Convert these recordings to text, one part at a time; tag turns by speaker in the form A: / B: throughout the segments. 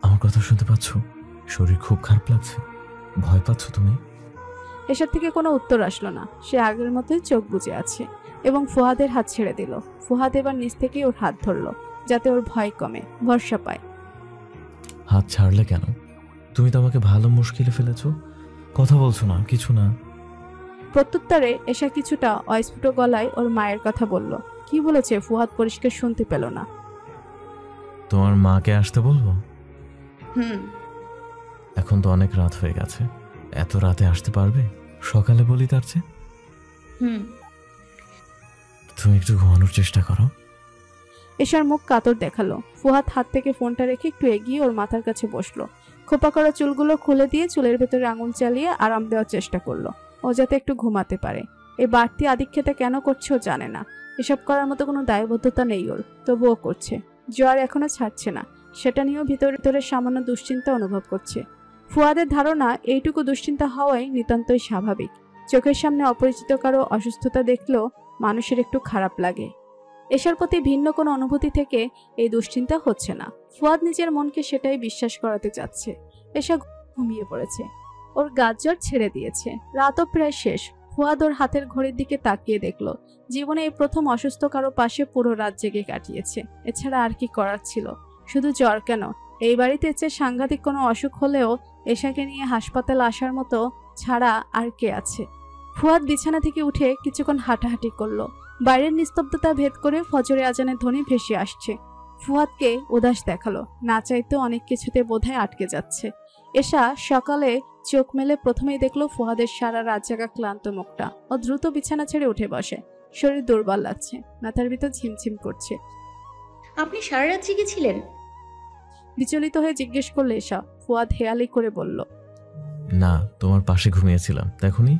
A: আমার কথা শুনতে পাচ্ছ? শরীর খুব খারাপ লাগছে। ভয় পাচ্ছ তুমি?
B: এসব থেকে কোনো উত্তর আসলো না। সে আগের মতোই চোখ বুজে আছে এবং ফুহাদের হাত ছেড়ে দিল। ফুহাদ এবার নিচ থেকেই ওর হাত ধরলো, যাতে ওর ভয় কমে, ভরসা পায়।
A: হাত ছাড়লে কেন? তুমি তো আমাকে ভালো মুশকিলে ফেলেছ। কথা বলছো না, কিছু না।
B: প্রত্যুত্তরে এসা কিছুটা অস্ফুট গলায় ওর মায়ের কথা বলল। কি বলেছে ফুহাদ পরিষ্কার শুনতে পেল না।
A: তোমার মাকে আসতে বলবো?
C: হুম।
A: এখন তো অনেক রাত হয়ে গেছে, এত রাতে আসতে পারবে? সকালে বলি তার চেয়ে।
C: হুম।
A: তুমি একটু ঘুমানোর চেষ্টা করো।
B: এশার মুখ কাতর দেখালো। ফুহাদ হাত থেকে ফোনটা রেখে একটু এগিয়ে ওর মাথার কাছে বসলো। খোপা করা চুলগুলো খুলে দিয়ে চুলের ভেতরে আঙুল চালিয়ে আরাম দেওয়ার চেষ্টা করলো, ও যাতে একটু ঘুমাতে পারে। এই বাড়তি আদিক্ষেতা কেন করছে ও জানে না। এসব করার মতো কোনো দায়বদ্ধতা নেই ওর, তবুও করছে। জ্বর এখনো ছাড়ছে না, সেটা নিয়েও ভিতরে ভিতরে সামান্য দুশ্চিন্তা অনুভব করছে। ফুয়াদের ধারণা এইটুকু দুশ্চিন্তা হওয়াই নিতান্তই স্বাভাবিক। চোখের সামনে অপরিচিত কারো অসুস্থতা দেখলেও মানুষের একটু খারাপ লাগে। এশার প্রতি ভিন্ন কোনো অনুভূতি থেকে এই দুশ্চিন্তা হচ্ছে না। ফুয়াদ নিজের মনকে সেটাই বিশ্বাস করাতে চাচ্ছে। এশা ঘুমিয়ে পড়েছে, ওর গাজ্জর ছেড়ে দিয়েছে। রাতও প্রায় শেষ। ফুয়াদ ওর হাতের ঘড়ির দিকে তাকিয়ে দেখলো জীবনে এই প্রথম অসুস্থ কারো পাশে পুরো রাত জেগে কাটিয়েছে। এছাড়া আর কি করার ছিল? শুধু জ্বর কেন, এই বাড়িতে চেয়ে সাংঘাতিক কোনো অসুখ হলেও এশাকে নিয়ে হাসপাতাল আসার মতো ছাড়া আর কে আছে? ফুয়াদ বিছানা থেকে উঠে কিছুক্ষণ হাঁটাহাঁটি করলো। বাইরের নিস্তব্ধতা ভেদ করে ফজরে আজানের ধ্বনি ভেসে আসছে। ফুয়াদকে উদাস দেখালো, না চাইতেও অনেক কিছুতে বোধহয় আটকে যাচ্ছে। এশা সকালে চোখ মেলে প্রথমেই দেখলো ফুয়াদের সারা রাত জাগা ক্লান্ত মুখটা। ও দ্রুত বিছানা ছেড়ে উঠে বসে। শরীর দুর্বল লাগছে, মাথার ভিতর ঝিমঝিম করছে।
C: আপনি সারা রাত জেগেছিলেন?
B: বিচলিত হয়ে জিজ্ঞেস করলে এশা। ফুয়াদ হেয়ালি করে বলল,
A: না, তোমার পাশে ঘুমিয়েছিলাম, দেখোনি?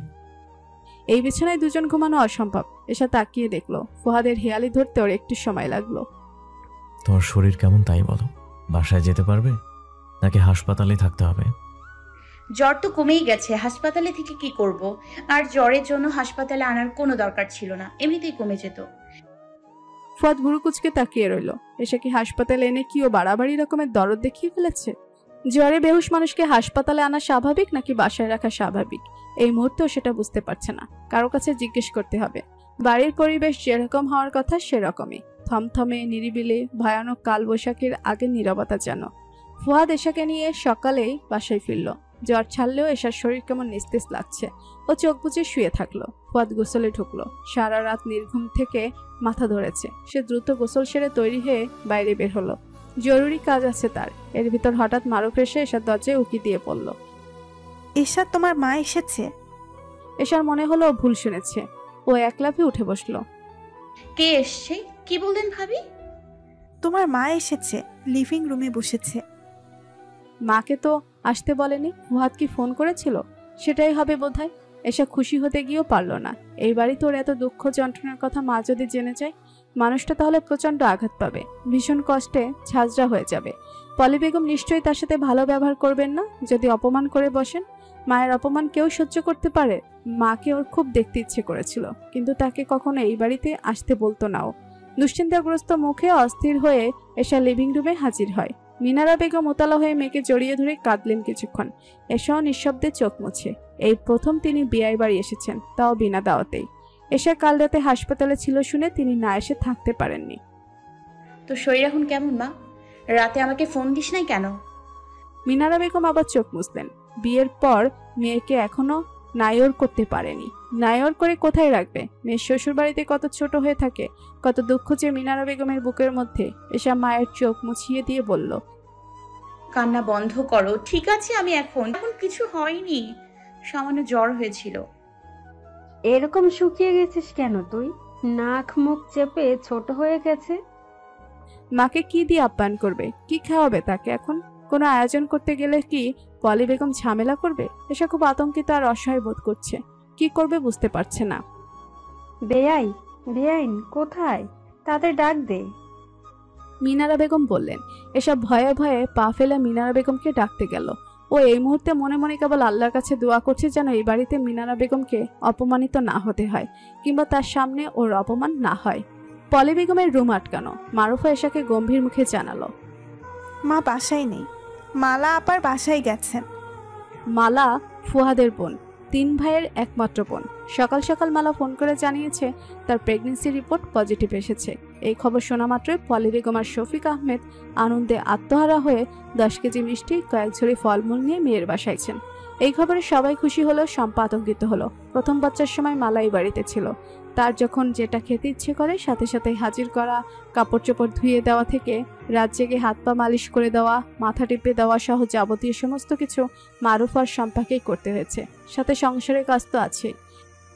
B: এই বিছানায় দুজন ঘুমানো অসম্ভব। এশা তাকিয়ে দেখলো ফুয়াদের হেয়ালি ধরতে ওর একটু সময় লাগলো।
A: তোমার শরীর কেমন তাই বলো। বাসায় যেতে পারবে নাকি হাসপাতালে থাকতে হবে?
C: জ্বর তো কমেই গেছে, হাসপাতালে থেকে কি করব? আর জ্বরের জন্য হাসপাতালে আনার কোনো দরকার ছিল না, এমনিতেই কমে যেত।
B: ফুয়াদ ভুরুকুচকে তাকিয়ে রইল। এসে কি হাসপাতালে এনে কি ও বাড়াবাড়ি রকমের দরদ দেখিয়ে ফেলেছে? জ্বরে বেহুশ মানুষকে হাসপাতালে আনা স্বাভাবিক নাকি বাসায় রাখা স্বাভাবিক? এই মুহূর্তেও সেটা বুঝতে পারছে না। কারো কাছে জিজ্ঞেস করতে হবে। বাড়ির পরিবেশ যেরকম হওয়ার কথা সেরকমই, থমথমে, নিরিবিলি, ভয়ানক কালবৈশাখীর আগে নীরবতা যেন। ফুয়াদ এশাকে নিয়ে সকালেই বাসায় ফিরল। জ্বর ছাড়লেও এশার শরীর কেমন নিস্তেজ লাগছে। ও চোখ বুজে শুয়ে থাকলো। ফুয়াদ গোসলে ঢুকলো। সারা রাত নির্ঘুম থেকে মাথা ধরেছে। সে দ্রুত গোসল সেরে তৈরি হয়ে বাইরে বের হলো। জরুরি কাজ আছে তার। এর ভিতর হঠাৎ মারুফ এসে এশার দরজায় উকি দিয়ে পড়ল।
D: এশা, তোমার মা এসেছে।
B: এশার মনে হলো ও ভুল শুনেছে। ও এক লাফে উঠে বসলো।
C: কে এসছে? কি বললেন ভাবি?
D: তোমার মা এসেছে, লিভিং রুমে বসেছে।
B: মাকে তো আসতে বলেনি। ফুহাদ কি ফোন করেছিল? সেটাই হবে বোধহয়। এসা খুশি হতে গিয়েও পারল না। এই বাড়িতে ওর এত দুঃখ যন্ত্রণার কথা মা যদি জেনে যায়, মানুষটা তাহলে প্রচন্ড আঘাত পাবে, ভীষণ কষ্টে ঝাঁঝরা হয়ে যাবে। পলি বেগম নিশ্চয়ই তার সাথে ভালো ব্যবহার করবেন না যদি অপমান করে বসেন। মায়ের অপমান কেউ সহ্য করতে পারে? মাকে ওর খুব দেখতে ইচ্ছে করেছিল, কিন্তু তাকে কখনো এই বাড়িতে আসতে বলতো না ও। দুশ্চিন্তাগ্রস্ত মুখে অস্থির হয়ে এসা লিভিং রুমে হাজির হয়। মিনারা বেগম উতলা হয়ে মেয়েকে জড়িয়ে ধরে কাঁদলেন কিছুক্ষণ। এসাও নিঃশব্দে চোখ মুছে। এই প্রথম তিনি বিয়ে বাড়ি এসেছেন, তাও বিনা দাওয়াতেই। এসা কাল রাতে হাসপাতালে ছিল শুনে তিনি না এসে থাকতে পারেননি।
C: তো শরীর এখন কেমন মা? রাতে আমাকে ফোন দিস নাই কেন?
B: মিনারা বেগম আবার চোখ মুছলেন। বিয়ের পর মেয়েকে এখনো নায়র করতে পারেনি। নায়র করে কোথায় রাখবে? মেয়ের শ্বশুর বাড়িতে কত ছোট হয়ে থাকে, কত দুঃখ যে মিনারা বেগমের বুকের মধ্যে। এসা মায়ের চোখ মুছিয়ে দিয়ে বলল,
C: কান্না বন্ধ করো। ঠিক আছে, আমি এখন কিছু হয়নি, সামান্য জ্বর হয়েছিল।
E: এরকম শুকিয়ে গেছিস কেন তুই? নাক মুখ চেপে ছোট হয়ে গেছে।
B: মাকে কি দিয়ে আপ্যায়ন করবে? কি খাওয়াবে তাকে? এখন কোনো আয়োজন করতে গেলে কি পলি বেগম ঝামেলা করবে? এসা খুব আতঙ্কিত আর অসহায় বোধ করছে। কি করবে বুঝতে পারছে না।
E: বেআই, বেআইন কোথায়? তাদের ডাক দে।
B: মিনারা বেগম বললেন। এসব ভয়ে ভয়ে পা ফেলে মিনারা বেগমকে ডাকতে গেল। ও এই মুহূর্তে মনে মনে কেবল আল্লাহর কাছে দোয়া করছে যেন এই বাড়িতে মিনারা বেগমকে অপমানিত না হতে হয়, কিংবা তার সামনে ওর অপমান না হয়। পলি বেগমের রুম আটকানো। মারুফা এশাকে গম্ভীর মুখে জানালো,
D: মা বাসায় নেই, মালা আপার বাসায় গেছেন।
B: মালা ফুয়াদের বোন, 3 ভাইয়ের একমাত্র বোন। সকাল সকাল মালা ফোন করে জানিয়েছে তার প্রেগনেন্সি রিপোর্ট পজিটিভ এসেছে। এই খবর শোনা মাত্রই পলি বেগম আর শফিক আহমেদ আনন্দে আত্মহারা হয়ে 10 কেজি মিষ্টি, কয়েক ঝুড়ি ফলমূল নিয়ে মেয়ের বাসায়ছেন। এই খবরে সবাই খুশি হলো, শম্পা আতঙ্কিত হলো। প্রথম বাচ্চার সময় মালাই বাড়িতে ছিল। তার যখন যেটা খেতে ইচ্ছে করে সাথে সাথে হাজির করা, কাপড় চোপড় ধুয়ে দেওয়া থেকে রাত জেগে হাত পা মালিশ করে দেওয়া, মাথা টিপে দেওয়া সহ যাবতীয় সমস্ত কিছু মারুফ আর শম্পাকেই করতে হয়েছে। সাথে সংসারের কাজ তো আছে।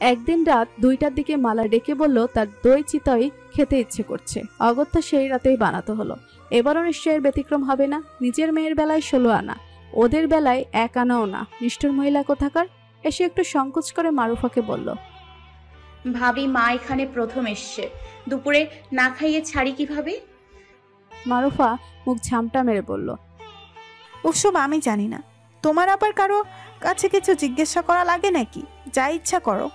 B: একদিন রাত 2টার দিকে মালা ডেকে বলল তার দই চিতই খেতে ইচ্ছে করছে। অগত্যা সেই রাতেই বানাতে হলো। এবারও নিশ্চয়ের ব্যতিক্রম হবে না। নিজের মেয়ের বেলায় 16 আনা, ওদের বেলায় 1 আনাও না। নিষ্ঠুর মহিলা কোথাকার। এসে একটু সংকোচ করে মারুফাকে বলল,
C: ভাবি মা এখানে প্রথম এসছে, দুপুরে না খাইয়ে ছাড়ি কিভাবে?
B: মারুফা মুখ ঝামটা মেরে বলল,
D: ওসব আমি জানি না। তোমার আবার কারো কাছে কিছু জিজ্ঞাসা করা লাগে নাকি? যা ইচ্ছা করো।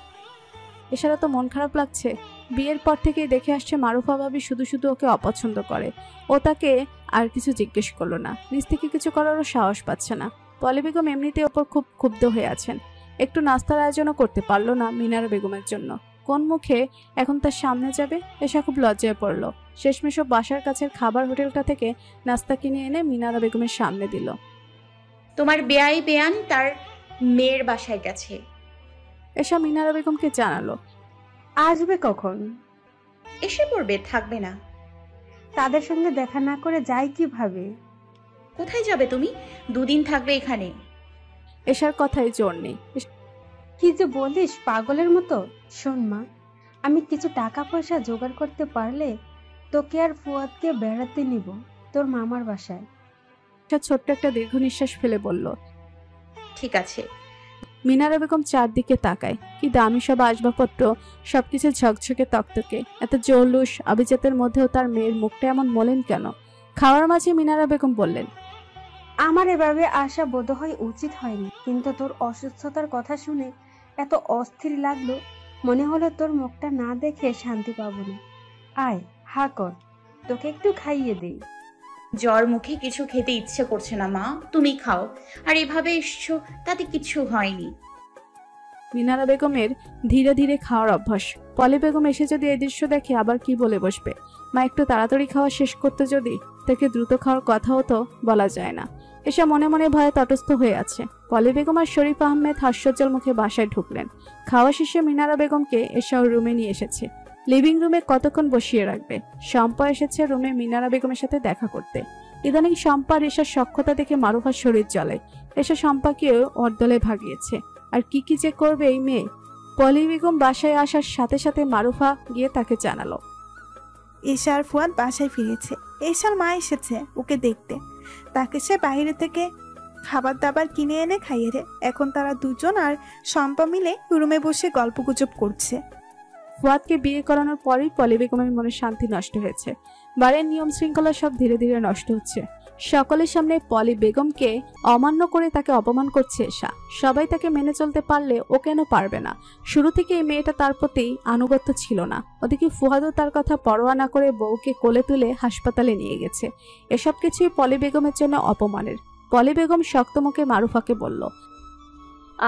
B: এছাড়া তো মন খারাপ লাগছে। বিয়ের পর থেকেই দেখে আসছে মারুফা ভাবি শুধু শুধু ওকে অপছন্দ করে। ও তাকে আর কিছু জিজ্ঞেস করলো না। নিজ থেকে কিছু করারও সাহস পাচ্ছে না। পলি বেগম এমনিতে ওপর খুব ক্ষুব্ধ হয়ে আছেন। একটু নাস্তার আয়োজনও করতে পারলো না মিনারা বেগমের জন্য। কোন মুখে এখন তার সামনে যাবে? এসা খুব লজ্জায় পড়ল। শেষমেশ বাসার কাছের খাবার হোটেলটা থেকে নাস্তা কিনে এনে মিনারা বেগমের সামনে দিল।
C: তোমার বেয়ান তার মেয়ের বাসায় গেছে।
B: এসা মিনারা বেগমকে জানালো,
E: আসবে কখন?
C: এসে পড়বে, থাকবে না।
E: তাদের সঙ্গে দেখা না করে যাই কিভাবে?
C: কোথায় যাবে তুমি? 2 দিন থাকবে এখানে।
B: এসার কথায় জোর নেই।
E: কি যে বলিস পাগলের মতো। শোন মা, আমি কিছু টাকা পয়সা জোগাড় করতে পারলে তোকে আর ফুয়াদকে বেড়াতে নিব তোর মামার বাসায়।
B: এসা ছোট্ট একটা দীর্ঘ নিঃশ্বাস ফেলে বলল,
C: ঠিক আছে।
B: মিনারা বেগম চারদিকে তাকায়। কি দামি সব আসবাবপত্র, সবকিছু ঝকঝকে তকতকে। এত জৌলুস আভিজাতের মধ্যেও তার মেয়ের মুখটা এমন মলিন কেন? খাওয়ার মাঝে মিনারা বেগম বললেন,
E: আমার এভাবে আসা বোধহয় উচিত হয়নি, কিন্তু তোর অসুস্থতার কথা শুনে এত অস্থির লাগলো, মনে হলো তোর মুখটা না দেখে শান্তি পাবো না। আয়, হা কর, তোকে একটু খাইয়ে দেই।
C: জ্বর, মুখে কিছু খেতে ইচ্ছে করছে না মা, তুমি খাও। আর এভাবে এসছো, তাতে কিছু হয়নি।
B: মিনারা বেগমের ধীরে ধীরে খাওয়ার অভ্যাস। পলি বেগম এসে যদি এই দৃশ্য দেখে আবার কি বলে বসবে। মা একটু তাড়াতাড়ি খাওয়া শেষ করতে যদি তাকে দ্রুত খাওয়ার কথাও তো বলা যায় না। এসা মনে মনে ভয়ে তটস্থ হয়ে আছে। পলি বেগম আর শরীফ আহমেদ হাস্যোজ্জ্বল মুখে বাসায় ঢুকলেন। খাওয়া শেষে মিনারা বেগমকে এসা ওর রুমে নিয়ে এসেছে। লিভিং রুমে কতক্ষণ বসিয়ে রাখবে? শম্পা এসেছে রুমে মিনারা বেগমের সাথে দেখা করতে। ইদানিং শম্পার এসার সক্ষতা দেখে মারুফার শরীর জ্বলে। এসা শম্পাকেও ওর দলে ভাগিয়েছে। আর কি কি যে করবে এই মেয়ে। পলি বেগম বাসায় আসার সাথে সাথে মারুফা গিয়ে তাকে জানালো,
D: এশা আর ফুয়াদ বাসায় ফিরেছে। এশার মা এসেছে ওকে দেখতে। তাকে সে বাইরে থেকে খাবার দাবার কিনে এনে খাইয়ে। এখন তারা দুজন আর শম্পা মিলে রুমে বসে গল্পগুজব করছে।
B: ফুয়াদকে বিয়ে করানোর পরেই পলি বেগমের মনে শান্তি নষ্ট হয়েছে। বাড়ির নিয়ম শৃঙ্খলা সব ধীরে ধীরে নষ্ট হচ্ছে। সকলের সামনে পলি বেগমকে অমান্য করে তাকে অপমান করছে এশা। সবাই তাকে মেনে চলতে পারলে ও কেন পারবে না? শুরু থেকে এই মেয়েটা তার প্রতি আনুগত্য ছিল না। ওদিকে ফুয়াদও তার কথা পরোয়া না করে বউকে কোলে তুলে হাসপাতালে নিয়ে গেছে। এসব কিছুই পলি বেগমের জন্য অপমানের। পলি বেগম শক্তমুখে মারুফাকে বলল,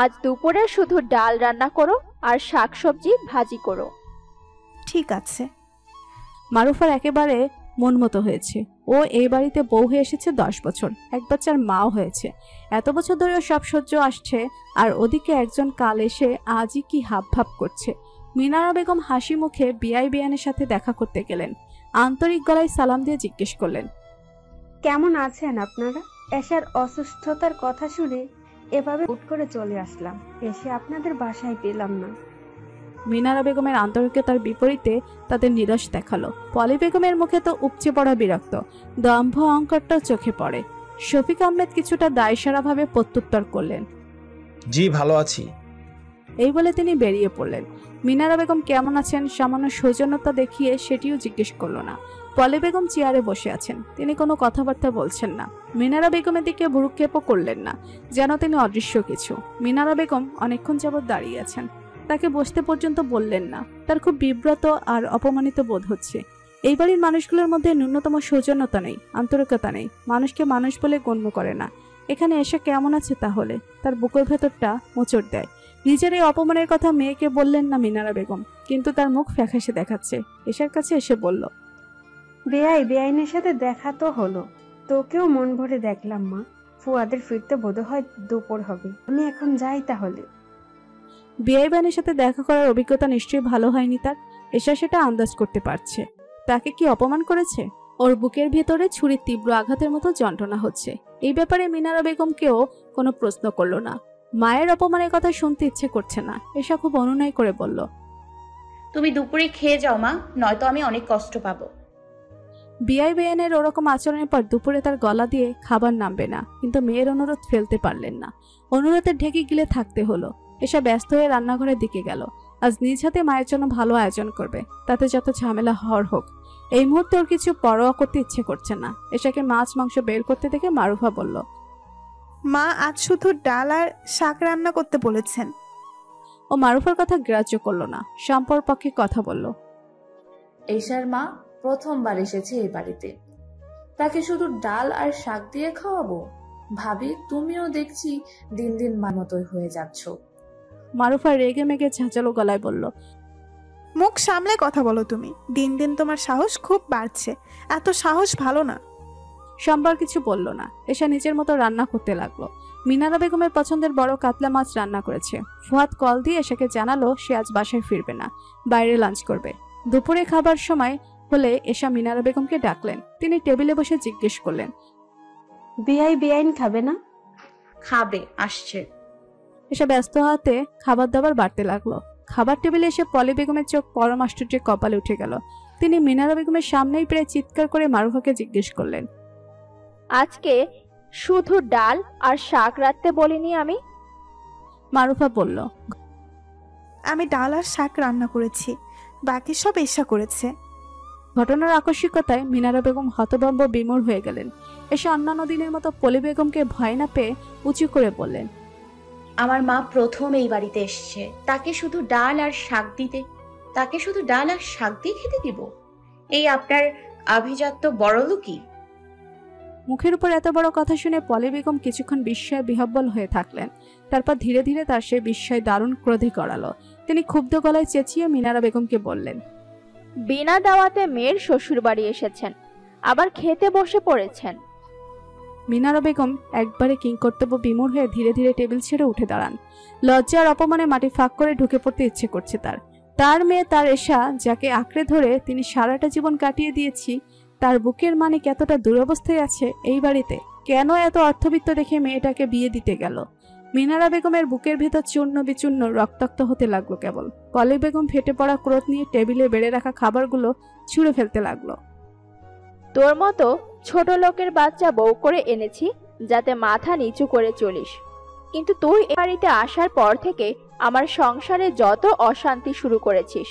F: আজ দুপুরে শুধু ডাল রান্না করো আর শাকসবজি ভাজি করো।
D: ঠিক আছে।
B: মারুফার একেবারে মন মতো হয়েছে। ও এই বাড়িতে বউ হয়ে এসেছে 10 বছর, এক বাচ্চার মাও হয়েছে। এত বছর ধরেও সব সহ্য আসছে, আর ওদিকে একজন কাল এসে আজই কি হাব ভাব করছে। মিনারা বেগম হাসি মুখে বিয়ানের সাথে দেখা করতে গেলেন। আন্তরিক গলায় সালাম দিয়ে জিজ্ঞেস করলেন,
E: কেমন আছেন আপনারা? এশার অসুস্থতার কথা শুনে এভাবে হুট করে চলে আসলাম। এসে আপনাদের বাসায় পেলাম না।
B: মিনারা বেগমের আন্তরিকতার বিপরীতে তাদের নিরাশ দেখালো। পলি বেগমের মুখে তো উপচে পড়া বিরক্ত, দম্ভ অহংকারটা চোখে পড়ে। শফিক আহমেদ কিছুটা দায়সারাভাবে প্রত্যুত্তর করলেন,
G: জি ভালো আছি।
B: এই বলে তিনি বেরিয়ে পড়লেন। মিনারা বেগম কেমন আছেন সামান্য সৌজন্যতা দেখিয়ে সেটিও জিজ্ঞেস করলো না। পলি বেগম চেয়ারে বসে আছেন, তিনি কোনো কথাবার্তা বলছেন না। মিনারা বেগমের দিকে ভ্রুক্ষেপও করলেন না, যেন তিনি অদৃশ্য কিছু। মিনারা বেগম অনেকক্ষণ যাবৎ দাঁড়িয়ে আছেন, তাকে বসতে পর্যন্ত বললেন না। তার খুব বিব্রত আর অপমানিত বোধ হচ্ছে। এই বাড়ির মানুষগুলোর মধ্যে ন্যূনতম সৌজন্যতা নেই, আন্তরিকতা নেই, মানুষকে মানুষ বলে গণ্য করে না। এখানে এসে কেমন আছে তাহলে? তার বুকের ভেতরটা মোচড় দেয়। নিজের এই অপমানের কথা মেয়েকে বললেন না মিনারা বেগম, কিন্তু তার মুখ ফ্যাকাশে দেখাচ্ছে। এশার কাছে এসে বলল,
E: বেআইনের সাথে দেখা তো হলো, তোকেও মন ভরে দেখলাম মা। ফুয়াদের ফিরতে বোধহয় দুপুর হবে, আমি এখন যাই তাহলে।
B: বেআইনের সাথে দেখা করার অভিজ্ঞতা নিশ্চয়ই ভালো হয়নি তার। এশা সেটা আন্দাজ করতে পারছে। তাকে কি অপমান করেছে? ওর বুকের ভেতরে ছুরির তীব্র আঘাতের মতো যন্ত্রণা হচ্ছে। এই ব্যাপারে মিনারা বেগমকেও কোনো প্রশ্ন করলো না। মায়ের অপমানের কথা শুনতে ইচ্ছে করছে না। এশা খুব অনুনয় করে বলল,
C: তুমি দুপুরে খেয়ে যাও মা, নয়তো আমি অনেক কষ্ট পাবো।
B: বেআইনের ওরকম আচরণের পর দুপুরে তার গলা দিয়ে খাবার নামবে না, কিন্তু মেয়ের অনুরোধ ফেলতে পারলেন না। অনুরোধের ঢেকে গিলে থাকতে হলো। এসা ব্যস্ত হয়ে রান্নাঘরের দিকে গেল। আজ নিজ হাতে মায়ের জন্য ভালো আয়োজন করবে, তাতে যত ঝামেলা হওয়ার হোক। এই মুহূর্তে ওর কিছু পরোয়া করতে ইচ্ছে করছে না। এশাকে মাছ মাংস বের করতে দেখে মারুফা বলল,
D: মা আজ শুধু ডাল আর শাক রান্না করতে বলেছেন।
B: ও মারুফার কথা গ্রাহ্য করলো না, সম্পর পক্ষে কথা বলল,
H: এশার মা প্রথমবার এসেছে এই বাড়িতে, তাকে শুধু ডাল আর শাক দিয়ে খাওয়াবো? ভাবি, তুমিও দেখছি দিন দিন মানতই হয়ে যাচ্ছ।
B: মারুফা রেগে মেগে ঝাঁঝালো গলায় বলল,
D: মুখ সামলে কথা বলো তুমি। দিন দিন তোমার সাহস খুব বাড়ছে, এত সাহস ভালো না।
B: সম্পর কিছু বলল না। এশা নিজের মতো রান্না করতে লাগলো। মিনারা বেগমের পছন্দের বড় কাতলা মাছ রান্না করেছে। ফুয়াদ কল দিয়ে এশাকে জানালো সে আজ বাসায় ফিরবে না, বাইরে লাঞ্চ করবে। দুপুরে খাবার সময় হলে এশা মিনারা বেগমকে ডাকলেন। তিনি টেবিলে বসে জিজ্ঞেস করলেন,
E: বেআইন খাবে না?
C: খাবে, আসছে।
B: এসে ব্যস্ত হাতে খাবার দাবার বাড়তে লাগলো। খাবার টেবিলে এসে পলি বেগমের চোখ পরম আশ্চর্যে কপালে উঠে গেল। তিনি মিনারা বেগমের সামনেই প্রায় চিৎকার করে মারুফাকে জিজ্ঞেস করলেন,
F: আজকে শুধু ডাল আর শাক রাখতে বলিনি আমি?
B: মারুফা বলল,
D: আমি ডাল আর শাক রান্না করেছি, বাকি সব এশা করেছে।
B: ঘটনার আকস্মিকতায় মিনারা বেগম হতভম্ব বিমূঢ় হয়ে গেলেন। এসে অন্যান্য দিনের মতো পলি বেগমকে ভয় না পেয়ে উঁচু করে বললেন,
C: আমার মা প্রথম এই বাড়িতে এসছে, তাকে শুধু ডাল আর শাক দিয়ে খেতে দিব? এই আপনার আভিজাত্য বড়লোকি?
B: মুখের উপর এত বড় কথা শুনে পলি বেগম কিছুক্ষণ বিস্ময়ে বিহ্বল হয়ে থাকলেন। তারপর ধীরে ধীরে তার সে বিস্ময় দারুণ ক্রোধে গড়ালো। তিনি ক্ষুব্ধ গলায় চেঁচিয়ে মিনারা বেগমকে বললেন,
F: বিনা দাওয়াতে মেয়ের শ্বশুর বাড়ি এসেছেন, আবার খেতে বসে পড়েছেন।
B: মিনারা বেগম একবারে কিংকর্তব্য বিমূঢ় হয়ে ধীরে ধীরে টেবিল ছেড়ে উঠে দাঁড়ান। লজ্জার অপমানে মাটি ফাঁক করে ঢুকে পড়তে ইচ্ছে করছে তার মেয়ে, তার এশা, যাকে আঁকড়ে ধরে তিনি সারাটা জীবন কাটিয়ে দিয়েছি, তার বুকের মানিক এতটা দুরবস্থায় আছে এই বাড়িতে। কেন এত অর্থবিত্ত দেখে মেয়েটাকে বিয়ে দিতে গেল? মিনারা বেগমের বুকের ভেতর চূর্ণ বিচূর্ণ রক্তাক্ত হতে লাগলো কেবল। পলি বেগম ফেটে পড়া ক্রোধ নিয়ে টেবিলে বেড়ে রাখা খাবারগুলো ছুঁড়ে ফেলতে লাগলো।
F: তোর মতো ছোট লোকের বাচ্চা বউ করে এনেছি যাতে মাথা নিচু করে চলিস, কিন্তু তুই এ বাড়িতে আসার পর থেকে আমার সংসারে যত অশান্তি শুরু করেছিস।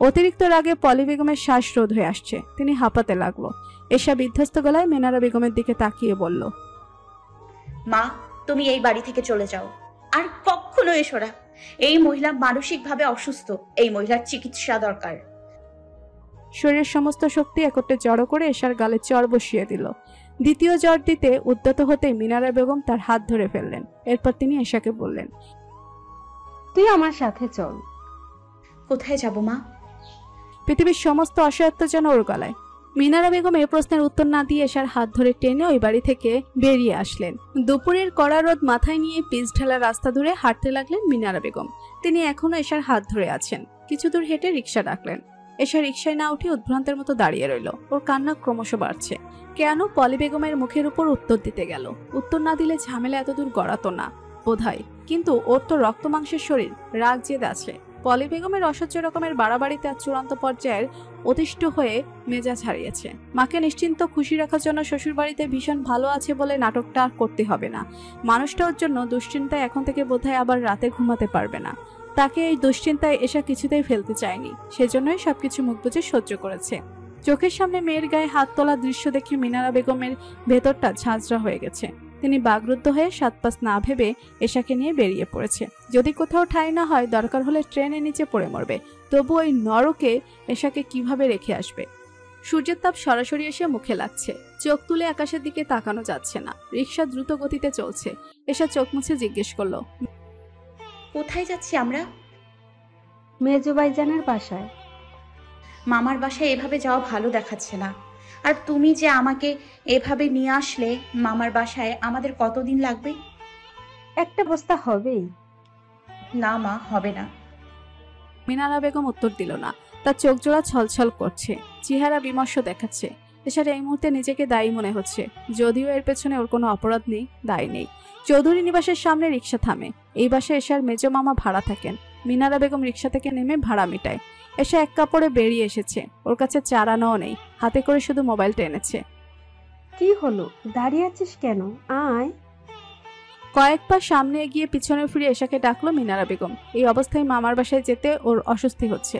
B: অতিরিক্ত রাগে পলি বেগমের শ্বাস রোধ হয়ে আসছে। তিনি হাঁপাতে লাগলো। এশা বিধ্বস্ত গলায় মিনারা বেগমের দিকে তাকিয়ে বলল,
C: মা, তুমি এই বাড়ি থেকে চলে যাও, আর কখনো এসো না। এই মহিলা মানসিকভাবে অসুস্থ, এই মহিলার চিকিৎসা দরকার।
B: শরীরের সমস্ত শক্তি একত্রে জড়ো করে এশার গালে চর বসিয়ে দিল। দ্বিতীয় জ্বর দিতে উদ্যত হতেই মিনারা বেগম তার হাত ধরে ফেললেন। এরপর তিনি এশাকে বললেন,
E: তুই আমার সাথে চল।
C: কোথায় যাব মা?
B: পৃথিবীর সমস্ত অসহায়ত্ব যেন ওর গলায়। মিনারা বেগম এ প্রশ্নের উত্তর না দিয়ে এশার হাত ধরে টেনে ওই বাড়ি থেকে বেরিয়ে আসলেন। দুপুরের কড়া রোদ মাথায় নিয়ে পিচ ঢালা রাস্তা ধরে হাঁটতে লাগলেন মিনারা বেগম। তিনি এখনো এশার হাত ধরে আছেন। কিছু দূর হেঁটে রিক্সা ডাকলেন। এশা রিক্সায় না উঠে উদ্ভ্রান্তের মতো দাঁড়িয়ে রইল। ওর কান্না ক্রমশ বাড়ছে। কেন পলি বেগমের মুখের উপর উত্তর দিতে গেল? উত্তর না দিলে ঝামেলা এতদূর গড়াতো না বোধহয়। কিন্তু ওর তো রক্ত মাংসের শরীর, রাগ জেদ আছে। পলি বেগমের অসহ্য রকমের বাড়াবাড়িতে আর চূড়ান্ত পর্যায়ের অতিষ্ঠ হয়ে মেজাজ হারিয়েছে। মাকে নিশ্চিন্ত খুশি রাখার জন্য শ্বশুরবাড়িতে ভীষণ ভালো আছে বলে নাটকটা আর করতে হবে না। মানুষটা ওর জন্য দুশ্চিন্তায় এখন থেকে বোধহয় আবার রাতে ঘুমাতে পারবে না। তাকে এই দুশ্চিন্তায় এসা কিছুতেই ফেলতে চায়নি, সেজন্যই সবকিছু মুখ বুজে সহ্য করেছে। চোখের সামনে মেয়ের গায়ে হাত তোলা দৃশ্য দেখে মিনারা বেগমের ভেতরটা ঝাঁঝরা হয়ে গেছে। তিনি বাগরুদ্ধ হয়ে 7-5 না ভেবে এশাকে নিয়ে বেরিয়ে পড়েছে। যদি কোথাও ঠাঁই না হয়, দরকার হলে ট্রেনের নিচে পড়ে মরবে, তবু ওই নরকে এশাকে কিভাবে রেখে আসবে। সূর্যের তাপ সরাসরি এসে মুখে লাগছে, চোখ তুলে আকাশের দিকে তাকানো যাচ্ছে না। রিক্সা দ্রুত গতিতে চলছে। এশা চোখ মুছে জিজ্ঞেস করলো,
C: কোথায় যাচ্ছি আমরা?
E: মেজো ভাইজানের বাসায়।
C: মামার বাসায় এভাবে যাওয়া ভালো দেখাচ্ছে না। আর তুমি যে আমাকে এভাবে নিয়ে আসলে মামার বাসায়, আমাদের কতদিন লাগবে?
E: একটা বস্তা হবেই।
C: না মা, হবে না।
B: মিনারা বেগম উত্তর দিল না। তার চোখ জোড়া ছলছল করছে, চেহারা বিমর্ষ দেখাচ্ছে। এশার এই মুহূর্তে নিজেকে দায়ী মনে হচ্ছে, যদিও এর পেছনে ওর কোনো অপরাধ নেই, দায় নেই। চৌধুরী নিবাসের সামনে রিক্সা থামে। এই বাসায় এশার মেজো মামা ভাড়া থাকেন। মিনারা বেগম রিক্সা থেকে নেমে ভাড়া মিটায়। এশা এক কাপড়ে বেরিয়ে এসেছে, ওর কাছে চারানোও নেই, হাতে করে শুধু মোবাইলটা এনেছে।
E: কি হলো, দাঁড়িয়ে আছিস কেন? আয়।
B: কয়েক পা সামনে এগিয়ে পিছনে ফিরে এশাকে ডাকলো মিনারা বেগম। এই অবস্থায় মামার বাসায় যেতে ওর অস্বস্তি হচ্ছে।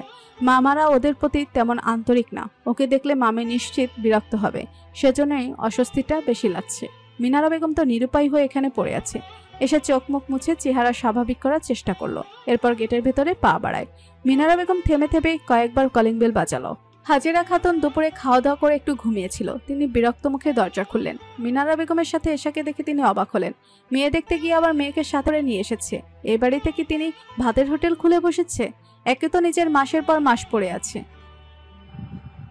B: মামারা ওদের প্রতি তেমন আন্তরিক না, ওকে দেখলে মামি নিশ্চিত বিরক্ত হবে, সেজন্যই অস্বস্তিটা বেশি লাগছে। মিনারা বেগম তো নিরুপায় হয়ে এখানে পড়ে আছে। এসে চোখ মুখ মুছে চেহারা স্বাভাবিক করার চেষ্টা করলো, এরপর গেটের ভেতরে পা বাড়ায়। মিনারা বেগম থেমে থেমে কয়েকবার কলিং বেল বাজালো। হাজেরা খাতুন দুপুরে খাওয়া দাওয়া করে একটু ঘুমিয়েছিল। তিনি বিরক্ত মুখে দরজা খুললেন। মিনারা বেগমের সাথে এশাকে দেখে তিনি অবাক হলেন। মেয়ে দেখতে গিয়ে আবার মেয়েকে সাথে করে নিয়ে এসেছে। এই বাড়িতে কি তিনি ভাতের হোটেল খুলে বসেছে? একে তো নিজের মাসের পর মাস পড়ে আছে।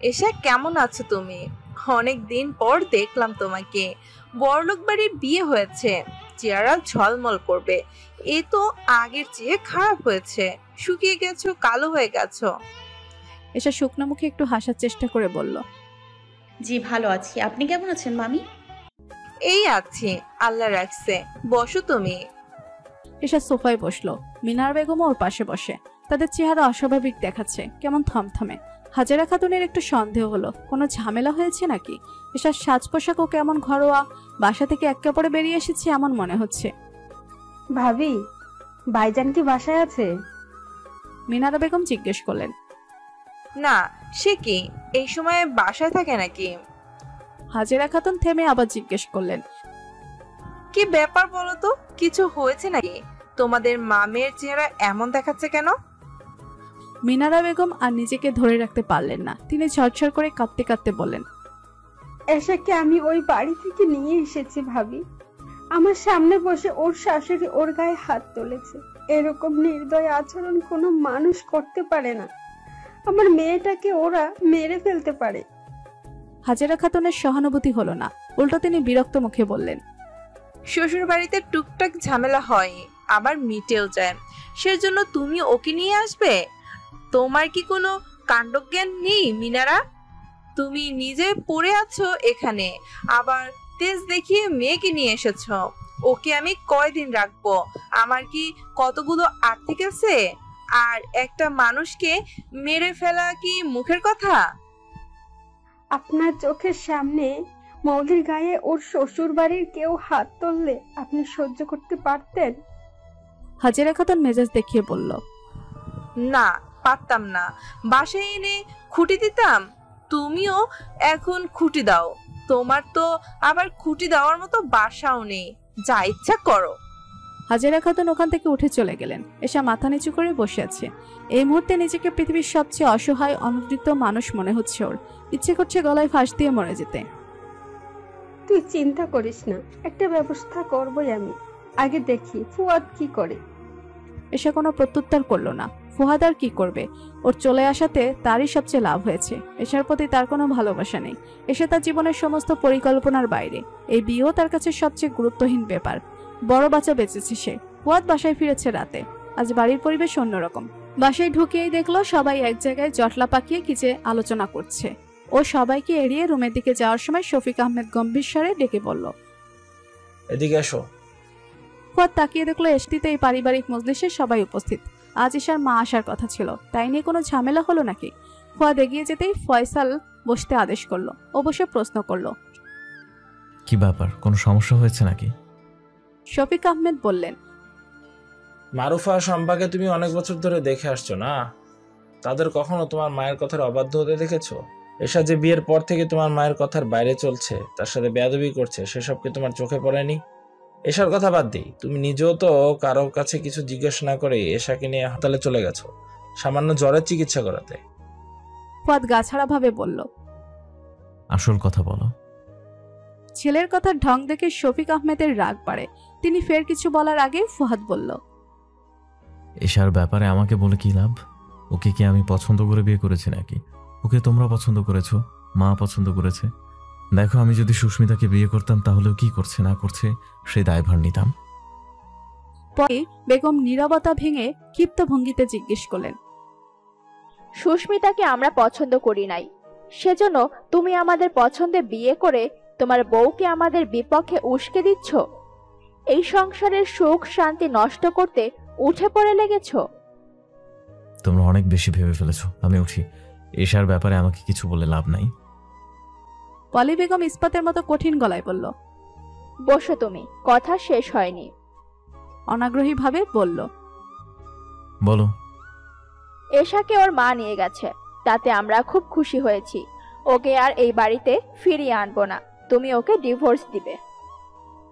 I: এশা, কেমন আছো তুমি? অনেক দিন পর দেখলাম তোমাকে। বড়লোক বাড়ির বিয়ে হয়েছে, চেহারা ঝলমল করবে। এ তো আগের চেয়ে খারাপ হয়েছে, শুকিয়ে গেছো, কালো হয়ে গেছো।
B: এসা শুকনো মুখে একটু হাসার চেষ্টা করে বলল,
C: জি ভালো আছি, আপনি কেমন আছেন মামি?
I: এই আছি, আল্লাহ রাখছে। বসো তুমি।
B: এসা সোফায় বসলো। মিনার বেগমও ওর পাশে বসে। তাদের চেহারা অস্বাভাবিক দেখাচ্ছে, কেমন থমথমে। হাজেরা খাতুনের একটু সন্দেহ হলো, কোনো ঝামেলা হয়েছে নাকি। এসার সাজ পোশাকও কেমন ঘরোয়া, বাসা থেকে এক কাপড়ে বেরিয়ে এসেছে এমন মনে হচ্ছে।
E: ভাবি, ভাইজান কি বাসায় আছে?
B: মিনারা বেগম জিজ্ঞেস করলেন।
I: না, সে কি এই সময় বাসায় থাকে নাকি?
B: হাজেরা খাতুন থেমে আবার জিজ্ঞেস করলেন,
I: কি ব্যাপার বলো তো, কিছু হয়েছে নাকি? তোমাদের মামের চেহারা এমন দেখাচ্ছে কেন?
B: মিনারা বেগম আর নিজেকে ধরে রাখতে পারলেন না। তিনি ঝরঝর করে কাঁদতে কাঁদতে বললেন,
E: এশাকে আমি ওই বাড়ি থেকে নিয়ে এসেছি ভাবি। আমার সামনে বসে ওর শাশুড়ি ওর গায়ে হাত তুলেছে। এরকম নির্দয় আচরণ কোনো মানুষ করতে পারে না। আমার মেয়েটাকে ওরা মেরে ফেলতে পারে।
B: হাজেরা খাতুনের সহানুভূতি হলো না, উল্টো তিনি বিরক্ত মুখে বললেন,
I: শ্বশুর বাড়িতে টুকটাক ঝামেলা হয়, আবার মিটেও যায়, সেজন্য তুমি ওকে নিয়ে আসবে? তোমার কি কোনো কাণ্ডজ্ঞান নেই মিনারা? তুমি নিজে পড়ে আছো এখানে, আবার তেজ দেখিয়ে মেয়েকে নিয়ে এসেছো। ওকে আমি কয়দিন রাখবো? আমার কি কতগুলো আর্থিক আছে? আর একটা মানুষকে মেরে ফেলা কি মুখের কথা?
E: আপনার চোখের সামনে মৌলির গায়ে ওর শ্বশুর বাড়ির কেউ হাত তুললে আপনি সহ্য করতে পারতেন?
B: হাজেরা খাতুন মেজাজ দেখিয়ে বলল,
I: না, পারতাম না। বাসায় এনে খুঁটি দিতাম। তুমিও এখন খুঁটি দাও। তোমার তো আবার খুঁটি দেওয়ার মতো বাসাও নেই, যা ইচ্ছা করো।
B: হাজেরা খাতুন ওখান থেকে উঠে চলে গেলেন। এসা মাথা নিচু করে বসে আছে। এই মুহূর্তে নিজেকে পৃথিবীর সবচেয়ে অসহায় অনুদৃত মানুষ মনে হচ্ছে ওর। ইচ্ছে করছে গলায় ফাঁস দিয়ে মরে যেতে।
E: তুই চিন্তা করিস না, একটা ব্যবস্থা করবই আমি। আগে দেখি ফুয়াদ কি করে।
B: এসা কোনো প্রত্যুত্তর করলো না। ফুয়াদ আর কি করবে? ওর চলে আসাতে তারই সবচেয়ে লাভ হয়েছে। এশার প্রতি তার কোনো ভালোবাসা নেই। এসে তার জীবনের সমস্ত পরিকল্পনার বাইরে। এই বিয়েও তার কাছে সবচেয়ে গুরুত্বহীন ব্যাপার। বড় বাচ্চা বেঁচেছে সে। ফুয়াদ বাসায় ফিরেছে রাতে। আজ বাড়ির পরিবেশ অন্যরকম। বাসায় ঢুকেই দেখলো সবাই এক জায়গায় জটলা পাকিয়ে কি যে আলোচনা করছে। ও সবাইকে এড়িয়ে রুমের দিকে যাওয়ার সময় শফিক আহমেদ গম্ভীর স্বরে ডেকে বলল,
G: এদিকে এসো।
B: ফুয়াদ তাকিয়ে দেখলো এসটিতে এই পারিবারিক মজলিসে সবাই উপস্থিত। আজ ঈশার মা আসার কথা ছিল, তাই নিয়ে কোনো ঝামেলা হলো নাকি? ফুয়াদ এগিয়ে যেতেই ফয়সাল বসতে আদেশ করলো। ও বসে প্রশ্ন করলো,
A: কি ব্যাপার, কোনো সমস্যা হয়েছে নাকি?
B: শফিক আহমেদ বললেন,
G: মারুফা আর শম্পাকে তুমি অনেক বছর ধরে দেখে আসছো না? তাদের কখনো তোমার মায়ের কথার অবাধ্য হতে দেখেছো? এসা যে বিয়ের পর থেকে তোমার মায়ের কথার বাইরে চলছে, তার সাথে বেয়াদবি করছে, সেসব কি তোমার চোখে পড়েনি? এশার কথা বাদ দিই, তুমি নিজেও তো কারো কাছে কিছু জিজ্ঞেস না করে এশাকে নিয়ে হাসপাতালে চলে গেছো সামান্য জ্বরের চিকিৎসা করাতে।
B: ফুয়াদ গাছাড়া ভাবে বলল।
A: আসল কথা বলো।
B: ছেলের কথার ঢং দেখে শফিক আহমেদের রাগ বাড়ে। তিনি ফের কিছু বলার আগে ফুয়াদ বলল,
A: এশার ব্যাপারে আমাকে বলে কি লাভ? ওকে কি আমি পছন্দ করে বিয়ে করেছি নাকি? ওকে তোমরা পছন্দ করেছো, মা পছন্দ করেছে। দেখো, আমি যদি সুস্মিতাকে বিয়ে করতাম তাহলেও কি করছে না করছে সেই দায়ভার নিতাম।
B: পরে বেগম নীরবতা ভেঙে ক্ষিপ্ত ভঙ্গিতে জিজ্ঞেস করলেন,
F: সুস্মিতাকে আমরা পছন্দ করি নাই, সেজন্য তুমি আমাদের পছন্দে বিয়ে করে তোমার বউকে আমাদের বিপক্ষে উস্কে দিচ্ছ? এই সংসারের সুখ শান্তি নষ্ট করতে উঠে পড়ে লেগেছ?
A: তোমরা অনেক বেশি ভেবে ফেলেছো। আমি উঠি, এশার ব্যাপারে আমাকে কিছু বলে লাভ নাই।
B: পলি বেগম ইস্পাতের মতো কঠিন গলায় বলল।
F: বসো, তুমি কথা শেষ হয়নি।
B: অনাগ্রহী ভাবে বলল,
A: বলো।
F: এশাকে ওর মা নিয়ে গেছে, তাতে আমরা খুব খুশি হয়েছি। ওকে আর এই বাড়িতে ফিরিয়ে আনবো না, তুমি ওকে ডিভোর্স দিবে।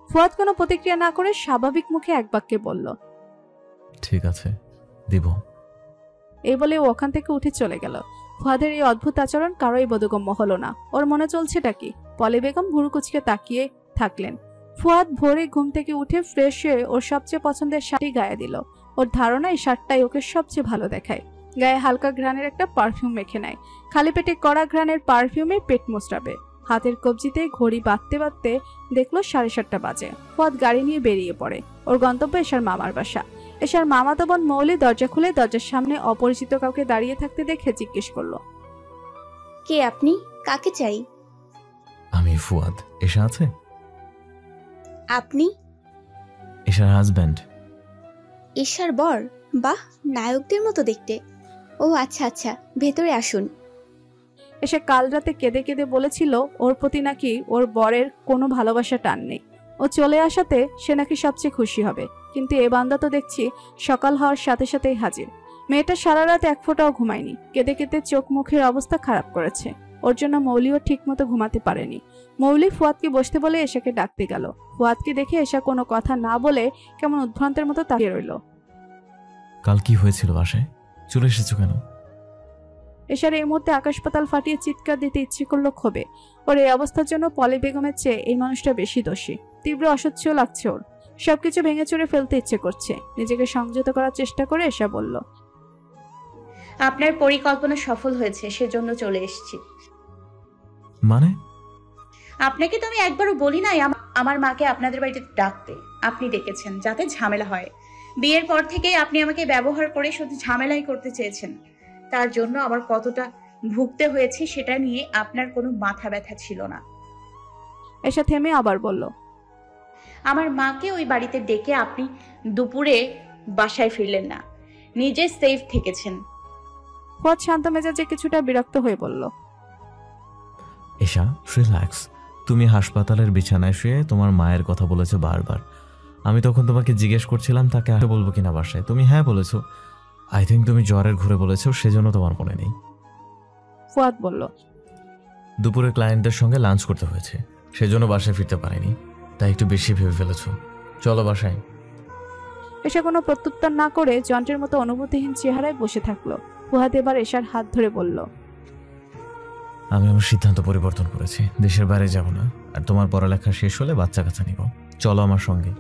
B: ফুয়াদ কোনো প্রতিক্রিয়া না করে স্বাভাবিক মুখে এক বাক্যে বলল,
A: ঠিক আছে, দিব।
B: এই বলে ও ওখান থেকে উঠে চলে গেল। ফুয়াদের এই অদ্ভুত আচরণ কারোই বোধগম্য হলো না। ওর মনে চলছেটা কি? পলি বেগম ভুরু কুচকে তাকিয়ে থাকলেন। ফুয়াদ ভোরে ঘুম থেকে উঠে ফ্রেশ হয়ে ওর সবচেয়ে পছন্দের শাড়ি গায়ে দিল। ওর ধারণা এই শার্টটাই ওকে সবচেয়ে ভালো দেখায়। গায়ে হালকা ঘ্রাণের একটা পারফিউম মেখে নেয়। খালি পেটে কড়া ঘ্রাণের পারফিউমে পেট মোচড়াবে। হাতের কবজিতে ঘড়ি বাঁধতে বাঁধতে দেখলো 7:30 বাজে। ফুয়াদ গাড়ি নিয়ে বেরিয়ে পড়ে। ওর গন্তব্য এশার মামার বাসা। এশার মামাতো বোন মৌলি দরজা খুলে দরজার সামনে অপরিচিত কাউকে দাঁড়িয়ে থাকতে দেখে জিজ্ঞেস করলো,
C: কে আপনি? কাকে চাই?
A: আমি ফুয়াদ। এশা আছে?
C: আপনি
A: এশার হাজব্যান্ড।
C: ঈশার বর? বাহ, নায়কদের মতো দেখতে। ও আচ্ছা আচ্ছা, ভেতরে আসুন।
B: এসে কাল রাতে কেঁদে কেঁদে বলেছিল ওর প্রতি নাকি ওর বরের কোনো ভালোবাসা টান নেই। ও চলে আসাতে সে নাকি সবচেয়ে খুশি হবে। কিন্তু এ বান্দা তো দেখছি সকাল হওয়ার সাথে সাথেই হাজির। মেয়েটা সারা রাত এক ফোঁটাও ঘুমায়নি। কেঁদে কেঁদে চোখ মুখের অবস্থা খারাপ করেছে। ওর জন্য মৌলিও ঠিক মতো ঘুমাতে পারেনি। মৌলি ফুয়াদকে বসতে বলে এশাকে ডাকতে গেল। ফুয়াদকে দেখে এশা কোনো কথা না বলে কেমন উদ্ভ্রান্তের মতো তাকিয়ে রইল।
A: কাল কি হয়েছিল বাসায়? চলে এসেছো কেন?
B: এশার এই মুহূর্তে আকাশ পাতাল ফাটিয়ে চিৎকার দিতে ইচ্ছে করলো ক্ষোভে। ওর এই অবস্থার জন্য পলি বেগমের চেয়ে এই মানুষটা বেশি দোষী। তীব্র অসহ্য লাগছে ওর। সবকিছু ভেঙে চুরে ফেলতে ইচ্ছে করছে। নিজেকে সংযত করার চেষ্টা করে এশা বলল,
C: আপনার পরিকল্পনা সফল হয়েছে, সেজন্য চলে এসেছি।
A: মানে?
C: আপনাকে তো আমি একবারও বলি নাই আমার মাকে আপনাদের বাড়িতে ডাকতে। আপনি ডেকেছেন যাতে ঝামেলা হয়। বিয়ের পর থেকেই আপনি আমাকে ব্যবহার করে শুধু ঝামেলাই করতে চেয়েছেন। তার জন্য আমার কতটা ভুগতে হয়েছে সেটা নিয়ে আপনার কোনো মাথা ব্যথা ছিল না।
B: এশা থেমে আবার বলল,
C: আমার মাকে ওই বাড়িতে ডেকে আপনি দুপুরে বাসায় ফিরলেন না, নিজে সেফ থেকেছেন।
B: ফুয়াদ শান্ত মেজাজে কিছুটা বিরক্ত হয়ে বলল,
A: এশা, রিল্যাক্স। তুমি হাসপাতালের বিছানায় শুয়ে তোমার মায়ের কথা বলেছো বারবার। আমি তখন তোমাকে জিজ্ঞেস করছিলাম তাকে আসতে বলবো কিনা বাসায়। তুমি হ্যাঁ বলেছো। আই থিঙ্ক তুমি জ্বরের ঘুরে বলেছো, সেজন্য তোমার মনে নেই।
B: ফুয়াদ বলল,
A: দুপুরে ক্লায়েন্টদের সঙ্গে লাঞ্চ করতে হয়েছে, সেজন্য বাসায় ফিরতে পারিনি। তাই একটু বেশি ভেবে ফেলেছো। চলো বাসায়।
B: এশা কোনো প্রত্যুত্তর না করে যন্ত্রের মতো অনুভূতিহীন চেহারায় বসে থাকলো। ফুয়াদ এবার এশার হাত ধরে বলল,
A: আমি আমার সিদ্ধান্ত পরিবর্তন করেছি। দেশের বাইরে যাব না। আর তোমার পড়ালেখা শেষ হলে বাচ্চা কাচ্চা নিব। চলো আমার সঙ্গে।